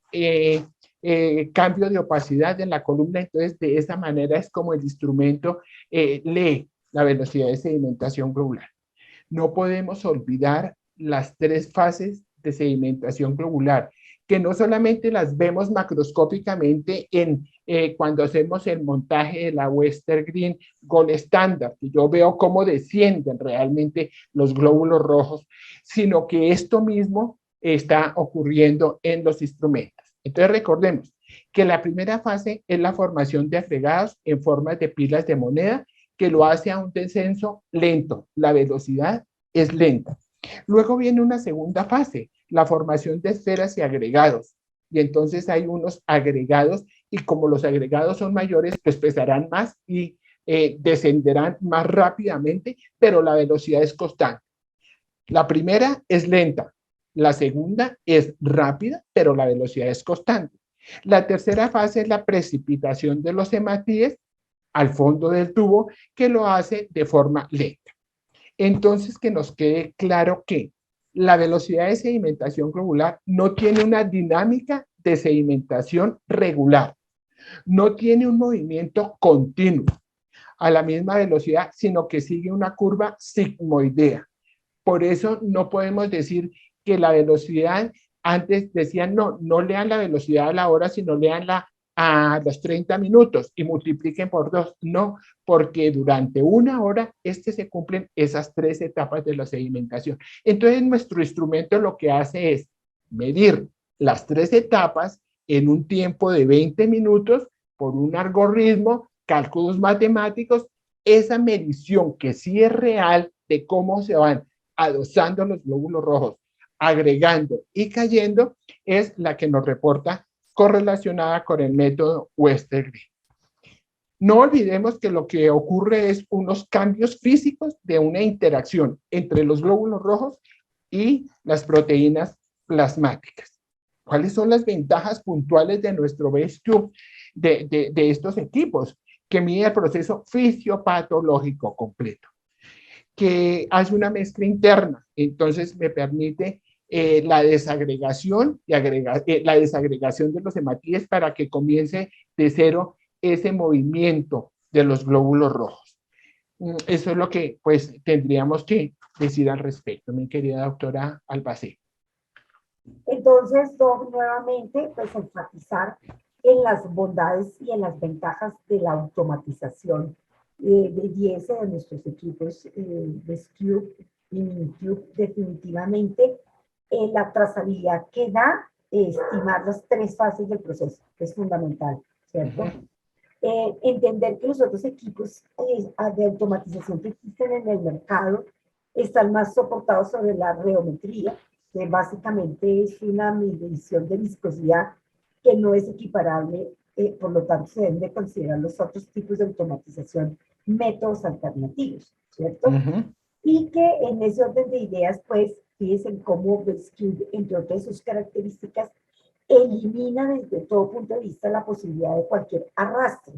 cambio de opacidad en la columna. Entonces, de esa manera es como el instrumento lee la velocidad de sedimentación globular. No podemos olvidar las 3 fases de sedimentación globular, que no solamente las vemos macroscópicamente cuando hacemos el montaje de la Western Green Gold Standard, que yo veo cómo descienden realmente los glóbulos rojos, sino que esto mismo está ocurriendo en los instrumentos. Entonces recordemos que la primera fase es la formación de agregados en formas de pilas de moneda, que lo hace a un descenso lento. La velocidad es lenta. Luego viene una segunda fase, la formación de esferas y agregados. Y entonces hay unos agregados, y como los agregados son mayores, pues pesarán más y descenderán más rápidamente, pero la velocidad es constante. La primera es lenta, la segunda es rápida, pero la velocidad es constante. La tercera fase es la precipitación de los hematíes al fondo del tubo, que lo hace de forma lenta. Entonces, que nos quede claro que la velocidad de sedimentación globular no tiene una dinámica de sedimentación regular, no tiene un movimiento continuo a la misma velocidad, sino que sigue una curva sigmoidea. Por eso no podemos decir que la velocidad, antes decían, no lean la velocidad a la hora, sino leanla a los 30 minutos y multipliquen por 2. No, porque durante una hora se cumplen esas 3 etapas de la sedimentación. Entonces, nuestro instrumento lo que hace es medir las 3 etapas en un tiempo de 20 minutos por un algoritmo, cálculos matemáticos, esa medición que sí es real de cómo se van adosando los glóbulos rojos, agregando y cayendo, es la que nos reporta correlacionada con el método Western Green. No olvidemos que lo que ocurre es unos cambios físicos de una interacción entre los glóbulos rojos y las proteínas plasmáticas. ¿Cuáles son las ventajas puntuales de nuestro Base Cube, de estos equipos? Que mide el proceso fisiopatológico completo, que hace una mezcla interna, entonces me permite la desagregación de los hematíes para que comience de cero ese movimiento de los glóbulos rojos. Eso es lo que pues tendríamos que decir al respecto, mi querida doctora Albacete. Entonces, nuevamente, pues enfatizar en las bondades y en las ventajas de la automatización de DIESE de nuestros equipos de Cube y Minicube. Definitivamente, la trazabilidad que da estimar las 3 fases del proceso, que es fundamental, ¿cierto? Entender que los otros equipos de automatización que existen en el mercado están más soportados sobre la reometría, que básicamente es una medición de viscosidad que no es equiparable, por lo tanto se deben de considerar los otros tipos de automatización métodos alternativos, ¿cierto? Y que en ese orden de ideas, pues, fíjense en cómo Best-Cube, entre otras sus características, elimina desde todo punto de vista la posibilidad de cualquier arrastre,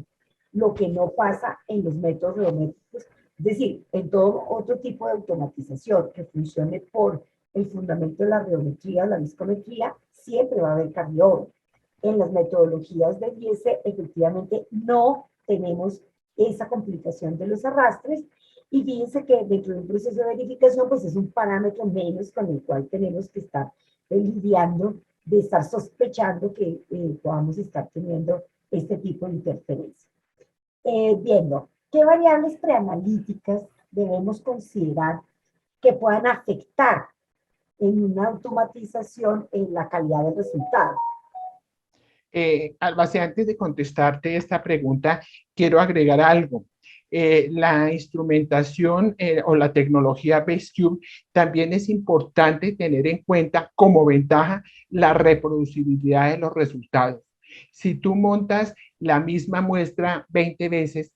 lo que no pasa en los métodos geométricos, es decir, en todo otro tipo de automatización que funcione por el fundamento de la geometría o la viscometría, siempre va a haber carry-over. En las metodologías de IES, efectivamente, no tenemos esa complicación de los arrastres, y fíjense que dentro de un proceso de verificación, pues es un parámetro menos con el cual tenemos que estar lidiando, de estar sospechando que podamos estar teniendo este tipo de interferencia. Viendo qué variables preanalíticas debemos considerar que puedan afectar en una automatización en la calidad del resultado. Albacete, antes de contestarte esta pregunta, quiero agregar algo. La instrumentación o la tecnología Best-Cube también es importante tener en cuenta como ventaja la reproducibilidad de los resultados. Si tú montas la misma muestra 20 veces,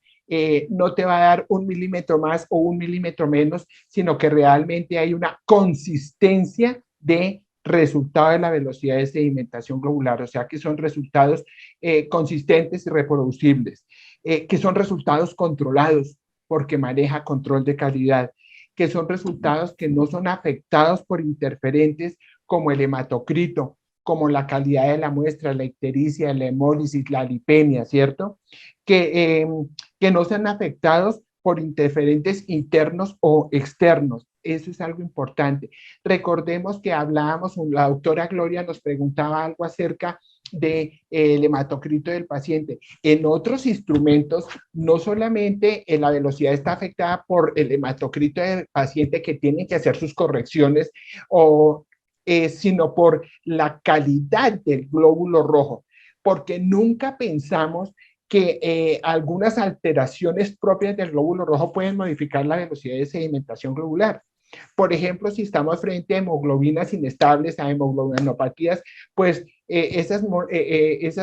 no te va a dar 1 milímetro más o 1 milímetro menos, sino que realmente hay una consistencia de resultado de la velocidad de sedimentación globular, o sea que son resultados consistentes y reproducibles, que son resultados controlados porque maneja control de calidad, que son resultados que no son afectados por interferentes como el hematocrito, como la calidad de la muestra, la ictericia, la hemólisis, la lipemia, ¿cierto? Que no sean afectados por interferentes internos o externos. Eso es algo importante. Recordemos que hablábamos, la doctora Gloria nos preguntaba algo acerca del hematocrito del paciente. En otros instrumentos, no solamente la velocidad está afectada por el hematocrito del paciente que tiene que hacer sus correcciones, sino por la calidad del glóbulo rojo, porque nunca pensamos que algunas alteraciones propias del glóbulo rojo pueden modificar la velocidad de sedimentación globular. Por ejemplo, si estamos frente a hemoglobinas inestables, a hemoglobinopatías, pues esas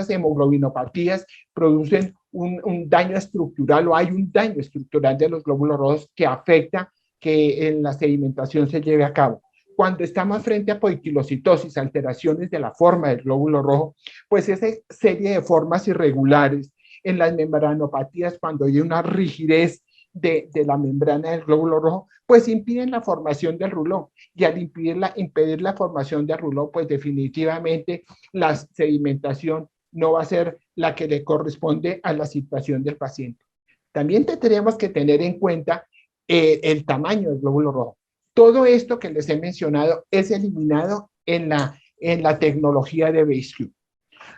hemoglobinopatías producen un daño estructural, o hay un daño estructural de los glóbulos rojos que afecta que la sedimentación se lleve a cabo. Cuando estamos frente a poiquilocitosis, alteraciones de la forma del glóbulo rojo, pues esa serie de formas irregulares en las membranopatías, cuando hay una rigidez de la membrana del glóbulo rojo, pues impiden la formación del rulón, y al impedir la formación del rulón, pues definitivamente la sedimentación no va a ser la que le corresponde a la situación del paciente. También tendríamos que tener en cuenta el tamaño del glóbulo rojo. Todo esto que les he mencionado es eliminado en la tecnología de Best-Cube.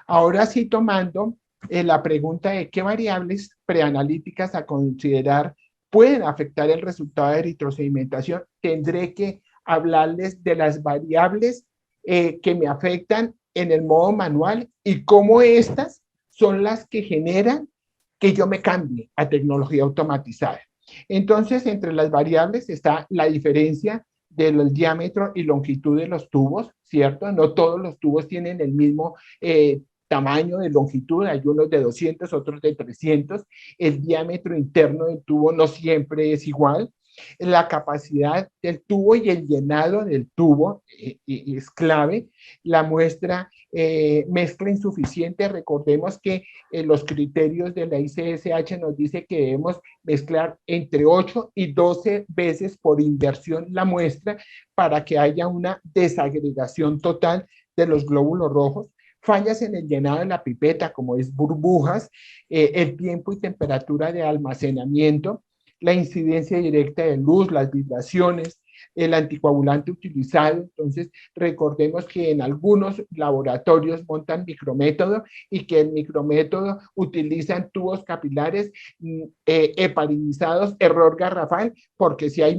Ahora sí, tomando la pregunta de qué variables preanalíticas a considerar pueden afectar el resultado de eritrosedimentación, tendré que hablarles de las variables que me afectan en el modo manual y cómo estas son las que generan que yo me cambie a tecnología automatizada. Entonces, entre las variables está la diferencia del diámetro y longitud de los tubos, ¿cierto? No todos los tubos tienen el mismo tamaño de longitud, hay unos de 200, otros de 300, el diámetro interno del tubo no siempre es igual, la capacidad del tubo y el llenado del tubo es clave, la muestra mezcla insuficiente, recordemos que los criterios de la ICSH nos dice que debemos mezclar entre 8 y 12 veces por inversión la muestra para que haya una desagregación total de los glóbulos rojos, fallas en el llenado de la pipeta, como es burbujas, el tiempo y temperatura de almacenamiento, la incidencia directa de luz, las vibraciones, el anticoagulante utilizado. Entonces, recordemos que en algunos laboratorios montan micrométodo y que el micrométodo utilizan tubos capilares heparinizados, error garrafal, porque si hay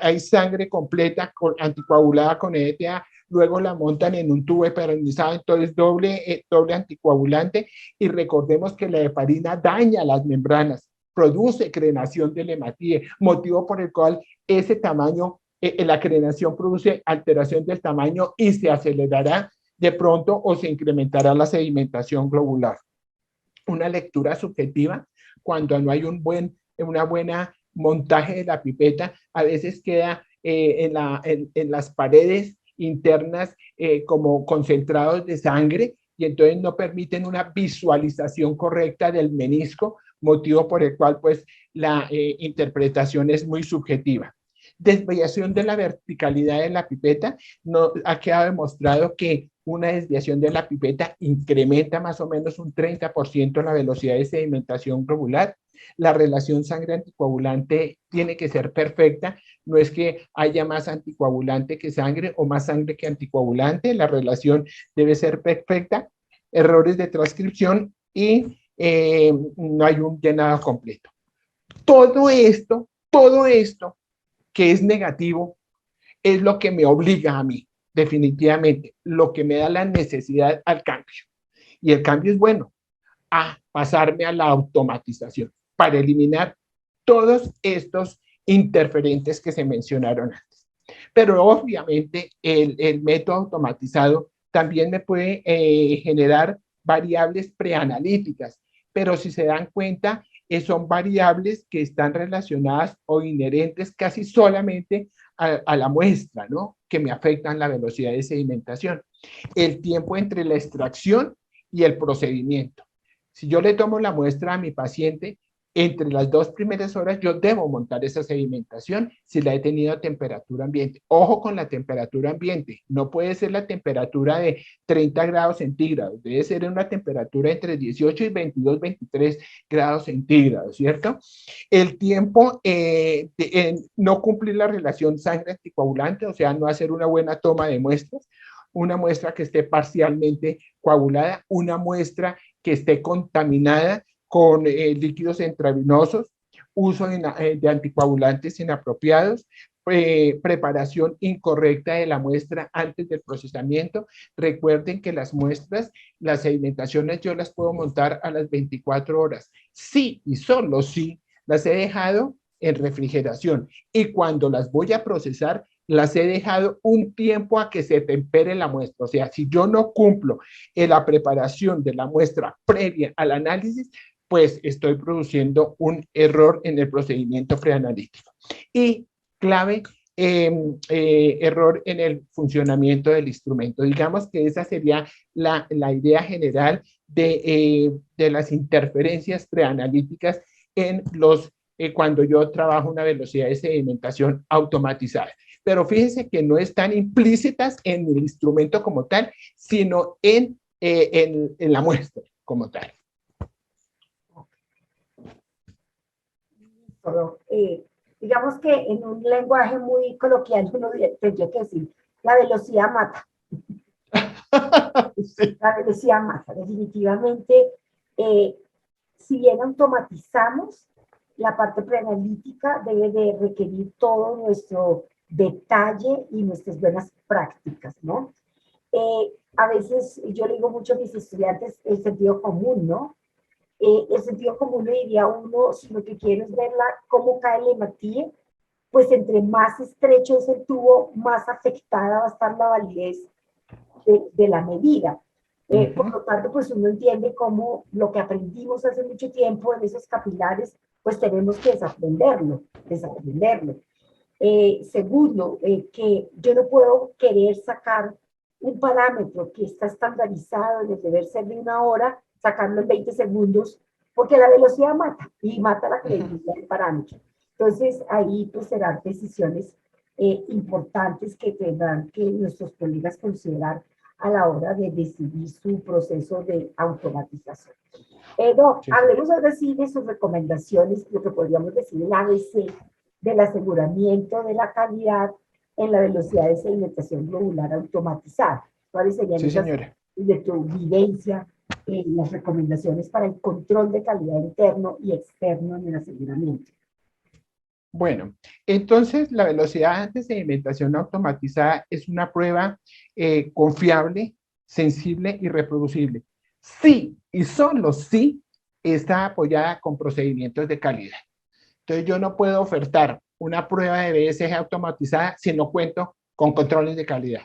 hay sangre completa anticoagulada con ETA, luego la montan en un tubo heparinizado, entonces doble anticoagulante, y recordemos que la heparina daña las membranas, produce crenación del hematíe, motivo por el cual ese tamaño, la crenación produce alteración del tamaño y se acelerará de pronto o se incrementará la sedimentación globular. Una lectura subjetiva, cuando no hay una buena montaje de la pipeta, a veces queda en las paredes internas como concentrados de sangre, y entonces no permiten una visualización correcta del menisco, motivo por el cual pues la interpretación es muy subjetiva. Desviación de la verticalidad de la pipeta, no, ha quedado demostrado que una desviación de la pipeta incrementa más o menos un 30% la velocidad de sedimentación globular. La relación sangre-anticoagulante tiene que ser perfecta, no es que haya más anticoagulante que sangre o más sangre que anticoagulante, la relación debe ser perfecta. Errores de transcripción y no hay un llenado completo. Todo esto que es negativo es lo que me obliga a mí, definitivamente, lo que me da la necesidad al cambio. Y el cambio es bueno, a pasarme a la automatización para eliminar todos estos interferentes que se mencionaron antes. Pero obviamente el método automatizado también me puede generar variables preanalíticas, pero si se dan cuenta, son variables que están relacionadas o inherentes casi solamente a la muestra, ¿no? Que me afectan la velocidad de sedimentación. El tiempo entre la extracción y el procedimiento. Si yo le tomo la muestra a mi paciente, entre las 2 primeras horas yo debo montar esa sedimentación si la he tenido a temperatura ambiente. Ojo con la temperatura ambiente, no puede ser la temperatura de 30 grados centígrados, debe ser una temperatura entre 18 y 22, 23 grados centígrados, ¿cierto? El tiempo en no cumplir la relación sangre-anticoagulante, o sea, no hacer una buena toma de muestras, una muestra que esté parcialmente coagulada, una muestra que esté contaminada con líquidos intravenosos, uso de anticoagulantes inapropiados, preparación incorrecta de la muestra antes del procesamiento. Recuerden que las muestras, las sedimentaciones, yo las puedo montar a las 24 horas. Sí y solo sí las he dejado en refrigeración. Y cuando las voy a procesar, las he dejado un tiempo a que se tempere la muestra. O sea, si yo no cumplo en la preparación de la muestra previa al análisis, pues estoy produciendo un error en el procedimiento preanalítico. Y clave, error en el funcionamiento del instrumento. Digamos que esa sería la idea general de las interferencias preanalíticas en cuando yo trabajo una velocidad de sedimentación automatizada. Pero fíjense que no están implícitas en el instrumento como tal, sino en la muestra como tal. Digamos que en un lenguaje muy coloquial uno tendría que decir, la velocidad mata. Sí. La velocidad mata, definitivamente. Si bien automatizamos, la parte preanalítica debe de requerir todo nuestro detalle y nuestras buenas prácticas, ¿no? A veces yo le digo mucho a mis estudiantes el sentido común, ¿no? El sentido común le diría a uno, si lo que quiero es ver cómo cae el hematíe, pues entre más estrecho es el tubo, más afectada va a estar la validez de la medida. Por lo tanto, pues uno entiende cómo lo que aprendimos hace mucho tiempo en esos capilares, pues tenemos que desaprenderlo. Segundo, que yo no puedo querer sacar un parámetro que está estandarizado en el deber ser de 1 hora, sacarlo en 20 segundos, porque la velocidad mata, y mata la credibilidad del parámetro. Entonces, ahí pues serán decisiones importantes que tendrán que nuestros colegas considerar a la hora de decidir su proceso de automatización. Hablemos ahora sí de sus recomendaciones, lo que podríamos decir el ABC del aseguramiento de la calidad en la velocidad de sedimentación globular automatizada. ¿Cuáles serían esas de tu vivencia, las recomendaciones para el control de calidad interno y externo en el aseguramiento? Bueno, entonces la velocidad de sedimentación automatizada es una prueba confiable, sensible y reproducible. Sí, y solo sí está apoyada con procedimientos de calidad. Entonces yo no puedo ofertar una prueba de BSG automatizada si no cuento con controles de calidad,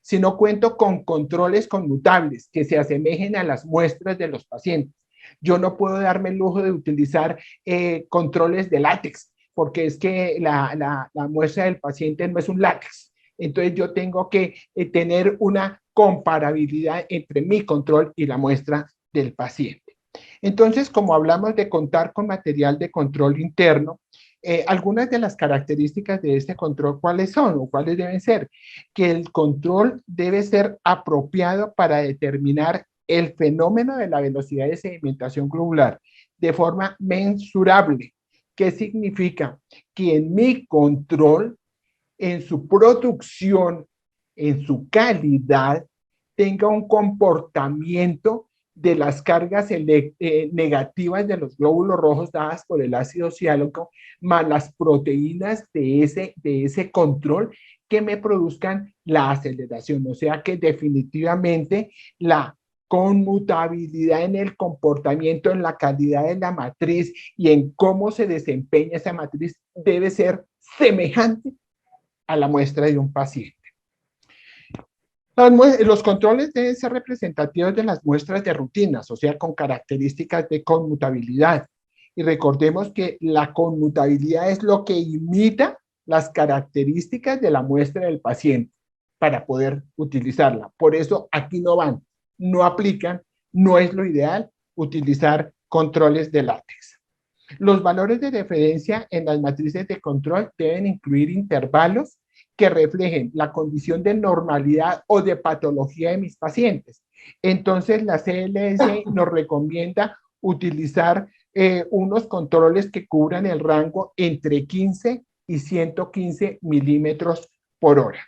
si no cuento con controles conmutables que se asemejen a las muestras de los pacientes. Yo no puedo darme el lujo de utilizar controles de látex porque es que la muestra del paciente no es un látex. Entonces yo tengo que tener una comparabilidad entre mi control y la muestra del paciente. Entonces, como hablamos de contar con material de control interno, algunas de las características de este control, ¿cuáles son o cuáles deben ser? Que el control debe ser apropiado para determinar el fenómeno de la velocidad de sedimentación globular de forma mensurable. ¿Qué significa? Que en mi control, en su producción, en su calidad, tenga un comportamiento de las cargas negativas de los glóbulos rojos dadas por el ácido ciálico, más las proteínas de ese control que me produzcan la aceleración. O sea que definitivamente la conmutabilidad en el comportamiento, en la calidad de la matriz y en cómo se desempeña esa matriz debe ser semejante a la muestra de un paciente. Los controles deben ser representativos de las muestras de rutinas, o sea, con características de conmutabilidad. Y recordemos que la conmutabilidad es lo que imita las características de la muestra del paciente para poder utilizarla. Por eso aquí no van, no aplican, no es lo ideal utilizar controles de látex. Los valores de referencia en las matrices de control deben incluir intervalos que reflejen la condición de normalidad o de patología de mis pacientes. Entonces, la CLS nos recomienda utilizar unos controles que cubran el rango entre 15 y 115 milímetros por hora,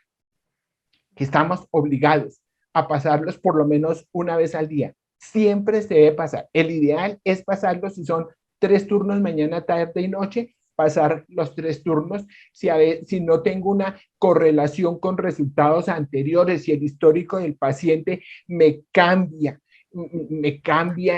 que estamos obligados a pasarlos por lo menos una vez al día. Siempre se debe pasar. El ideal es pasarlos si son 3 turnos mañana, tarde y noche, pasar los 3 turnos. Si no tengo una correlación con resultados anteriores, si el histórico del paciente me cambia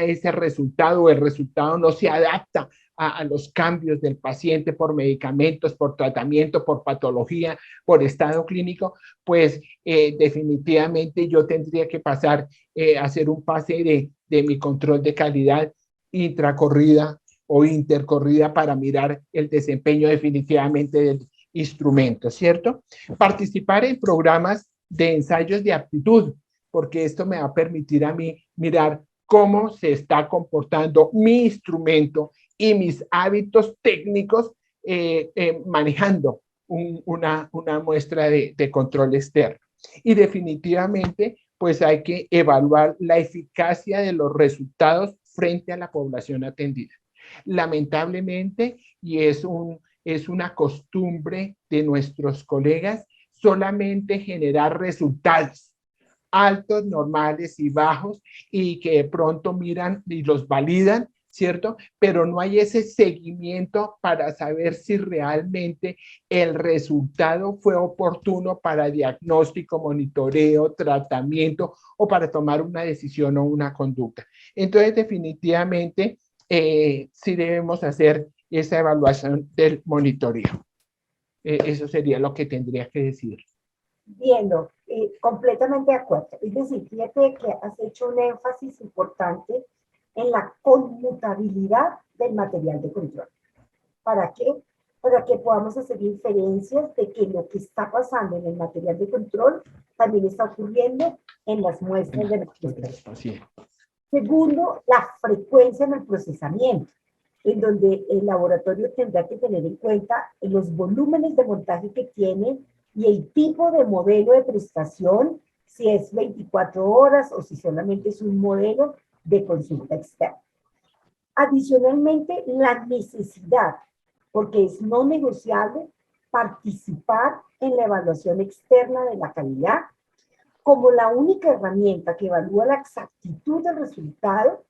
ese resultado, o el resultado no se adapta a los cambios del paciente por medicamentos, por tratamiento, por patología, por estado clínico, pues definitivamente yo tendría que pasar a hacer un pase de mi control de calidad intracorrida o intercorrida para mirar el desempeño definitivamente del instrumento, ¿cierto? Participar en programas de ensayos de aptitud, porque esto me va a permitir a mí mirar cómo se está comportando mi instrumento y mis hábitos técnicos manejando una muestra de control externo. Y definitivamente, pues hay que evaluar la eficacia de los resultados frente a la población atendida. Lamentablemente, y es una costumbre de nuestros colegas, solamente generar resultados altos, normales y bajos, y que de pronto miran y los validan, ¿cierto? Pero no hay ese seguimiento para saber si realmente el resultado fue oportuno para diagnóstico, monitoreo, tratamiento o para tomar una decisión o una conducta. Entonces, definitivamente, sí debemos hacer esa evaluación del monitoreo. Eso sería lo que tendría que decir. Viendo, completamente de acuerdo. Es decir, fíjate que has hecho un énfasis importante en la conmutabilidad del material de control. ¿Para qué? Para que podamos hacer inferencias de que lo que está pasando en el material de control también está ocurriendo en las muestras de nuestros pacientes. Segundo, la frecuencia en el procesamiento, en donde el laboratorio tendrá que tener en cuenta los volúmenes de montaje que tiene y el tipo de modelo de prestación, si es 24 horas o si solamente es un modelo de consulta externa. Adicionalmente, la necesidad, porque es no negociable, participar en la evaluación externa de la calidad como la única herramienta que evalúa la exactitud del resultado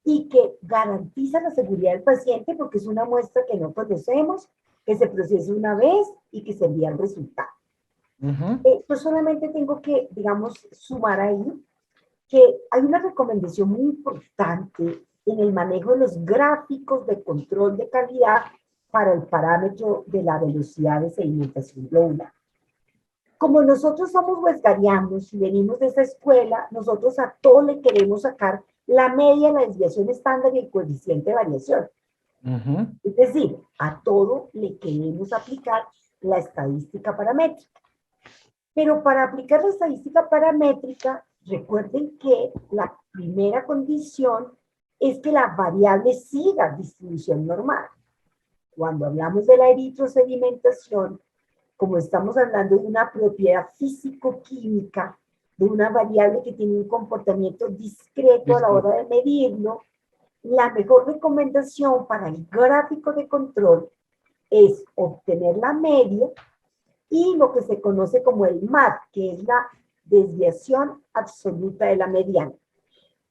y que garantiza la seguridad del paciente, porque es una muestra que no conocemos, que se procesa una vez y que se envía el resultado. Yo solamente tengo que, digamos, sumar ahí que hay una recomendación muy importante en el manejo de los gráficos de control de calidad para el parámetro de la velocidad de sedimentación globular. Como nosotros somos huesgarianos y venimos de esa escuela, nosotros a todo le queremos sacar la media, la desviación estándar y el coeficiente de variación. Es decir, a todo le queremos aplicar la estadística paramétrica. Pero para aplicar la estadística paramétrica, recuerden que la primera condición es que la variable siga distribución normal. Cuando hablamos de la eritrosedimentación, como estamos hablando de una propiedad físico-química, de una variable que tiene un comportamiento discreto a la hora de medirlo, la mejor recomendación para el gráfico de control es obtener la media y lo que se conoce como el MAD, que es la desviación absoluta de la mediana.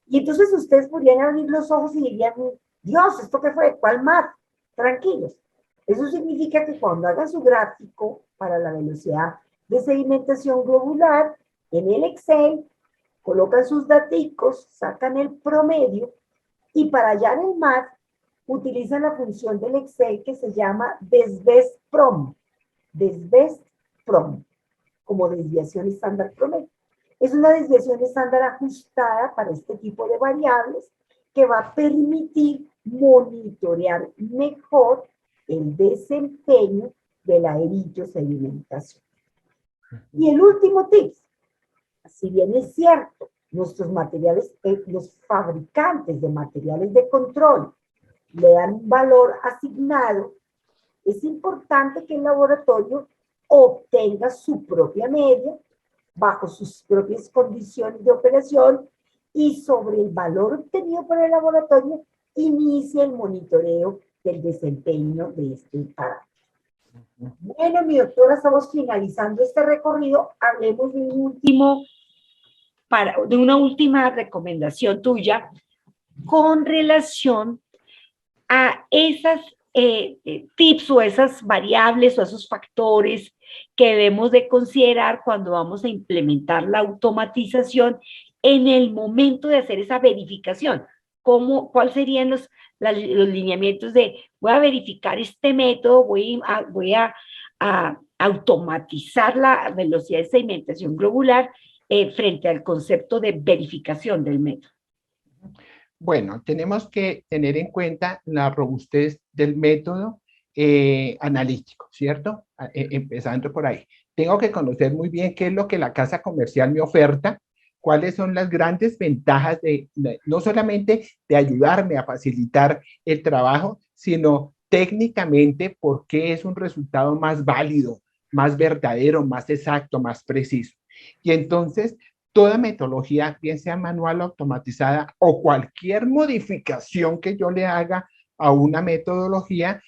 Y entonces ustedes podrían abrir los ojos y dirían, Dios, ¿esto qué fue? ¿Cuál MAD? Tranquilos. Eso significa que cuando hagan su gráfico para la velocidad de sedimentación globular, en el Excel, colocan sus daticos, sacan el promedio, y para hallar el MAD, utilizan la función del Excel que se llama desbest_prom, como desviación estándar promedio. Es una desviación estándar ajustada para este tipo de variables que va a permitir monitorear mejor el desempeño de la eritrosedimentación. Y el último tip, si bien es cierto, nuestros materiales, los fabricantes de materiales de control le dan un valor asignado, es importante que el laboratorio obtenga su propia media bajo sus propias condiciones de operación y sobre el valor obtenido por el laboratorio inicie el monitoreo del desempeño de este parámetro. Bueno, mi doctora, estamos finalizando este recorrido. Hablemos de una última recomendación tuya con relación a esas tips o esas variables o esos factores que debemos de considerar cuando vamos a implementar la automatización en el momento de hacer esa verificación. ¿Cuáles serían los lineamientos de voy a verificar este método, voy a automatizar la velocidad de sedimentación globular frente al concepto de verificación del método? Bueno, tenemos que tener en cuenta la robustez del método analítico, ¿cierto? Empezando por ahí. Tengo que conocer muy bien qué es lo que la casa comercial me oferta, cuáles son las grandes ventajas no solamente de ayudarme a facilitar el trabajo, sino técnicamente por qué es un resultado más válido, más verdadero, más exacto, más preciso. Y entonces, toda metodología, bien sea manual o automatizada, o cualquier modificación que yo le haga a una metodología,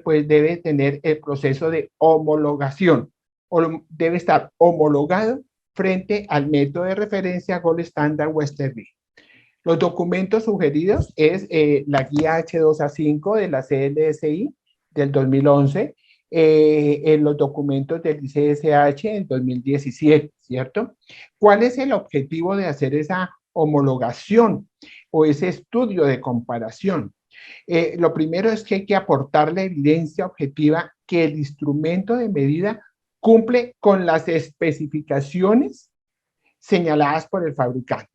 pues debe tener el proceso de homologación, o debe estar homologado frente al método de referencia Gold Standard Western Green. Los documentos sugeridos es la guía H2A5 de la CLSI del 2011, en los documentos del ICSH en 2017, ¿cierto? ¿Cuál es el objetivo de hacer esa homologación o ese estudio de comparación? Lo primero es que hay que aportar la evidencia objetiva que el instrumento de medida cumple con las especificaciones señaladas por el fabricante.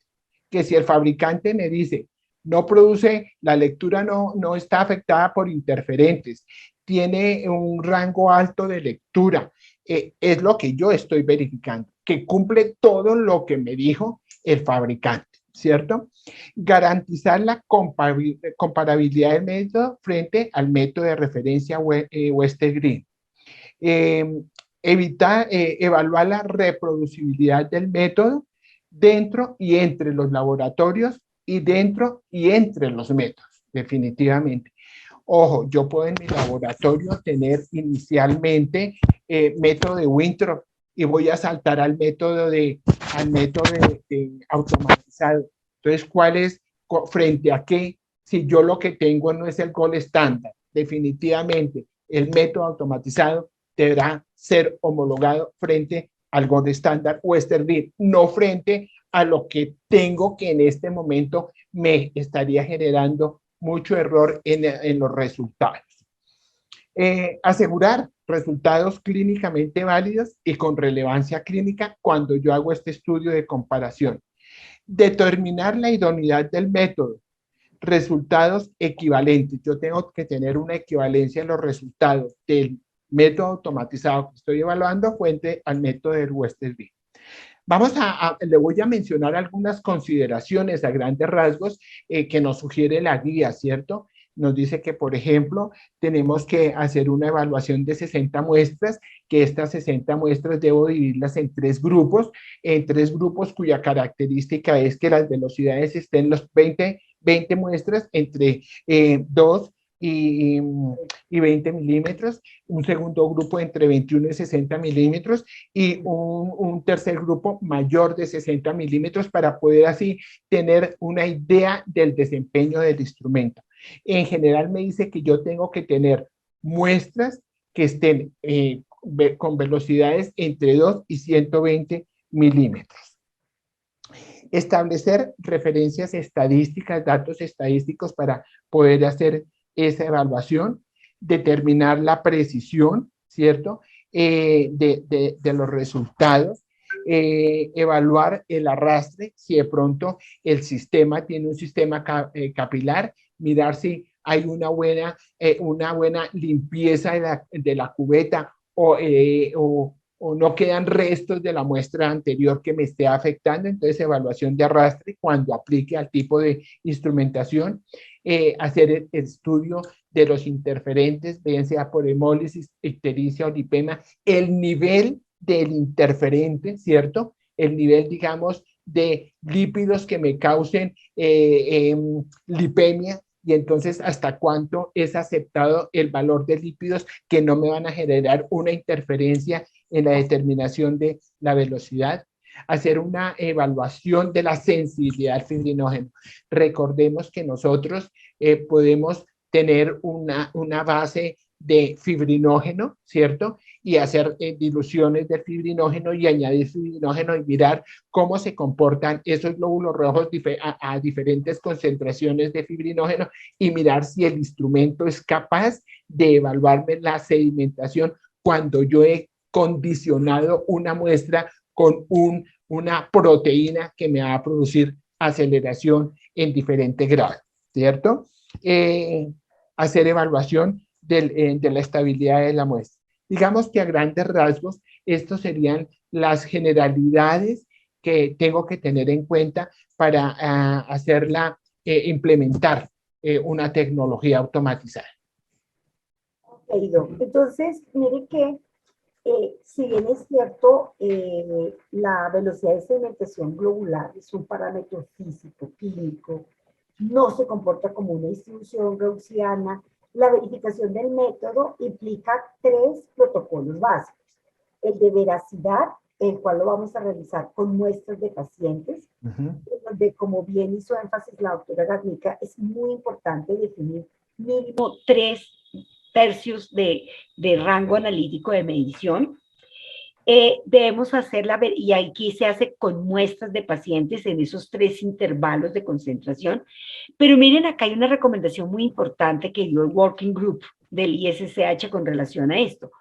Que si el fabricante me dice, no produce, la lectura no está afectada por interferentes, tiene un rango alto de lectura, es lo que yo estoy verificando, que cumple todo lo que me dijo el fabricante, ¿cierto? Garantizar la comparabilidad del método frente al método de referencia Western Green. Evaluar la reproducibilidad del método dentro y entre los laboratorios y dentro y entre los métodos, definitivamente. Ojo, yo puedo en mi laboratorio tener inicialmente método de Winthrop y voy a saltar al método de automatizado. Entonces, ¿cuál es frente a qué? Si yo lo que tengo no es el gold estándar, definitivamente el método automatizado deberá ser homologado frente al gold estándar Western Green, no frente a lo que tengo que en este momento me estaría generando mucho error en los resultados. Asegurar resultados clínicamente válidos y con relevancia clínica cuando yo hago este estudio de comparación. Determinar la idoneidad del método. resultados equivalentes. Yo tengo que tener una equivalencia en los resultados del método automatizado que estoy evaluando frente al método del Western-B. Le voy a mencionar algunas consideraciones a grandes rasgos que nos sugiere la guía, ¿cierto? Nos dice que, por ejemplo, tenemos que hacer una evaluación de 60 muestras, que estas 60 muestras debo dividirlas en tres grupos cuya característica es que las velocidades estén los 20 muestras entre 2 y 20 milímetros, un segundo grupo entre 21 y 60 milímetros y un tercer grupo mayor de 60 milímetros para poder así tener una idea del desempeño del instrumento. En general me dice que yo tengo que tener muestras que estén con velocidades entre 2 y 120 milímetros. Establecer referencias estadísticas, datos estadísticos para poder hacer esa evaluación, determinar la precisión, ¿cierto? De los resultados, evaluar el arrastre, si de pronto el sistema tiene un sistema capilar, mirar si hay una buena limpieza de la cubeta o no quedan restos de la muestra anterior que me esté afectando. Entonces, evaluación de arrastre cuando aplique al tipo de instrumentación, hacer el estudio de los interferentes, bien sea por hemólisis, ictericia o lipema, el nivel del interferente, ¿cierto? El nivel, digamos, de lípidos que me causen lipemia, y entonces hasta cuánto es aceptado el valor de lípidos que no me van a generar una interferencia en la determinación de la velocidad. Hacer una evaluación de la sensibilidad al fibrinógeno. Recordemos que nosotros podemos tener una base de fibrinógeno, ¿cierto? Y hacer diluciones de fibrinógeno y añadir fibrinógeno y mirar cómo se comportan esos glóbulos rojos a diferentes concentraciones de fibrinógeno y mirar si el instrumento es capaz de evaluarme la sedimentación cuando yo he condicionado una muestra con una proteína que me va a producir aceleración en diferentes grados, ¿cierto? Hacer evaluación de la estabilidad de la muestra. Digamos que a grandes rasgos, estos serían las generalidades que tengo que tener en cuenta para implementar una tecnología automatizada. Ok, Doc. Entonces, mire que si bien es cierto, la velocidad de sedimentación globular es un parámetro físico, químico, no se comporta como una distribución gaussiana. La verificación del método implica 3 protocolos básicos. El de veracidad, el cual lo vamos a realizar con muestras de pacientes, donde, como bien hizo énfasis la doctora Garnica, es muy importante definir mínimo 3 tercios de rango analítico de medición. Debemos hacerla, y aquí se hace con muestras de pacientes en esos 3 intervalos de concentración. Pero miren, acá hay una recomendación muy importante que dio el Working Group del ISSH con relación a esto.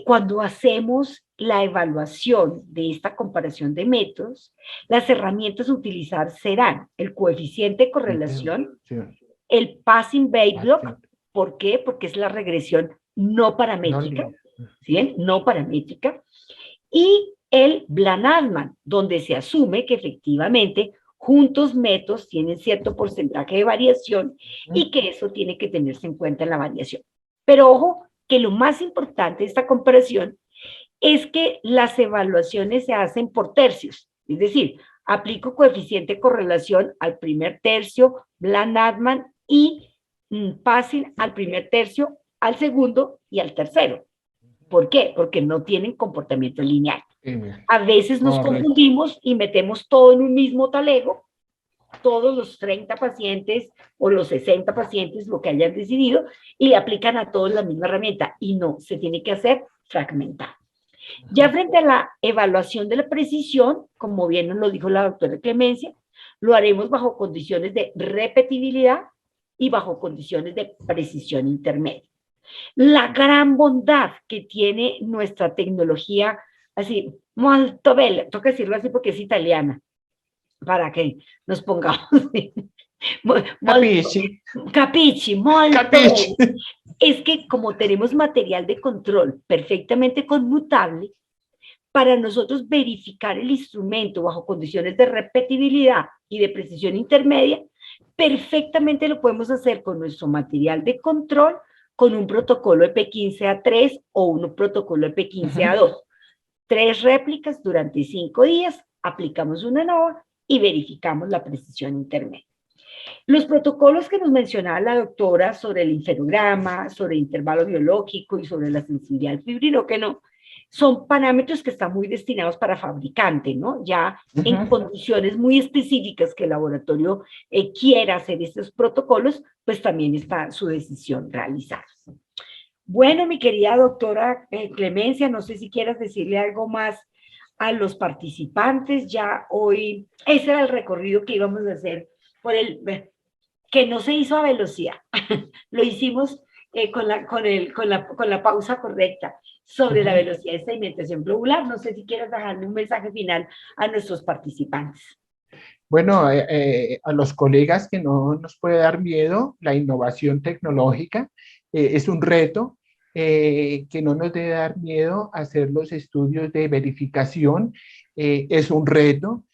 Cuando hacemos la evaluación de esta comparación de métodos, las herramientas a utilizar serán el coeficiente de correlación, el Passing Veil-Block. ¿Por qué? Porque es la regresión no paramétrica, ¿sí? No paramétrica, y el Bland-Altman, donde se asume que efectivamente juntos métodos tienen cierto porcentaje de variación y que eso tiene que tenerse en cuenta en la variación. Pero ojo, que lo más importante de esta comparación es que las evaluaciones se hacen por tercios, es decir, aplico coeficiente de correlación al primer tercio, Bland-Altman, y Passing al primer tercio, al segundo y al tercero. ¿Por qué? Porque no tienen comportamiento lineal. A veces nos confundimos y metemos todo en un mismo talego, todos los 30 pacientes o los 60 pacientes, lo que hayan decidido, y le aplican a todos la misma herramienta. Y no, se tiene que hacer fragmentado. Ya frente a la evaluación de la precisión, como bien nos lo dijo la doctora Clemencia, lo haremos bajo condiciones de repetibilidad y bajo condiciones de precisión intermedia. La gran bondad que tiene nuestra tecnología, así, molto bella, toca decirlo así porque es italiana, para que nos pongamos Capisci. Capisci, molto Capisci. bene. Es que como tenemos material de control perfectamente conmutable, para nosotros verificar el instrumento bajo condiciones de repetibilidad y de precisión intermedia, perfectamente lo podemos hacer con nuestro material de control, con un protocolo EP15A3 o un protocolo EP15A2. 3 réplicas durante 5 días, aplicamos una nova y verificamos la precisión intermedia. Los protocolos que nos mencionaba la doctora sobre el interferograma, sobre el intervalo biológico y sobre la sensibilidad al fibrinógeno, son parámetros que están muy destinados para fabricante, ¿no? Ya en condiciones muy específicas que el laboratorio quiera hacer estos protocolos, pues también está su decisión realizada. Bueno, mi querida doctora Clemencia, no sé si quieras decirle algo más a los participantes. Ya hoy, ese era el recorrido que íbamos a hacer por que no se hizo a velocidad, lo hicimos con la pausa correcta sobre la velocidad de sedimentación globular. No sé si quieres dejarle un mensaje final a nuestros participantes. Bueno, a los colegas que no nos puede dar miedo, la innovación tecnológica es un reto, que no nos debe dar miedo hacer los estudios de verificación, es un reto.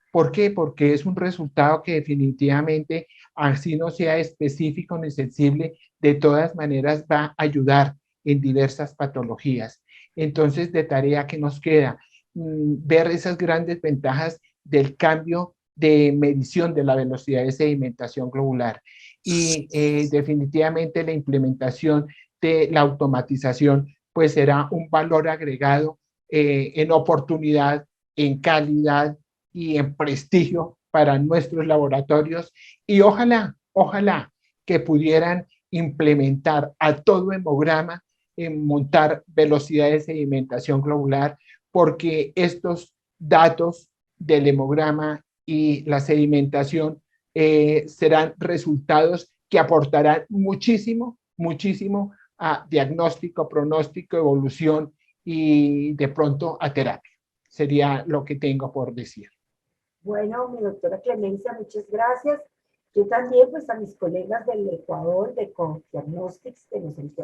¿Por qué? Porque es un resultado que definitivamente, así no sea específico ni sensible, de todas maneras va a ayudar en diversas patologías. Entonces, de tarea que nos queda, ver esas grandes ventajas del cambio de medición de la velocidad de sedimentación globular y definitivamente la implementación de la automatización pues será un valor agregado en oportunidad, en calidad y en prestigio para nuestros laboratorios y ojalá que pudieran implementar a todo hemograma en montar velocidad de sedimentación globular porque estos datos del hemograma y la sedimentación serán resultados que aportarán muchísimo a diagnóstico, pronóstico, evolución y de pronto a terapia. Sería lo que tengo por decir. Bueno, mi doctora Clemencia, muchas gracias. Yo también, pues a mis colegas del Ecuador, de Diagnostics, que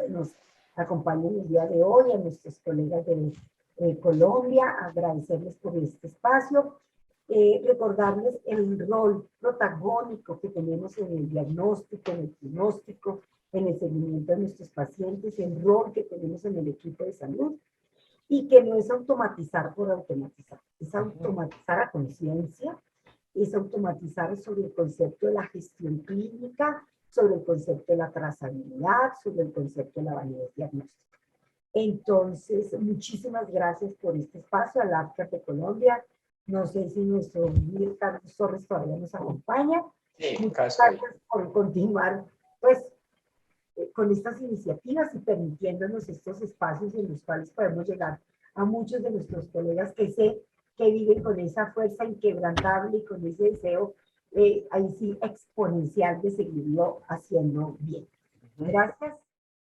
nos acompañan el día de hoy, a nuestros colegas de Colombia, agradecerles por este espacio, recordarles el rol protagónico que tenemos en el diagnóstico, en el diagnóstico, en el seguimiento de nuestros pacientes, el rol que tenemos en el equipo de salud, y que no es automatizar por automatizar, es automatizar a conciencia, es automatizar sobre el concepto de la gestión clínica, sobre el concepto de la trazabilidad, sobre el concepto de la validez diagnóstica. Entonces, muchísimas gracias por este espacio al ARCAT de Colombia. No sé si nuestro líder Carlos Torres todavía nos acompaña. Sí, muchas gracias por continuar, pues, con estas iniciativas y permitiéndonos estos espacios en los cuales podemos llegar a muchos de nuestros colegas que sé que viven con esa fuerza inquebrantable y con ese deseo, ahí sí, exponencial de seguirlo haciendo bien. Gracias.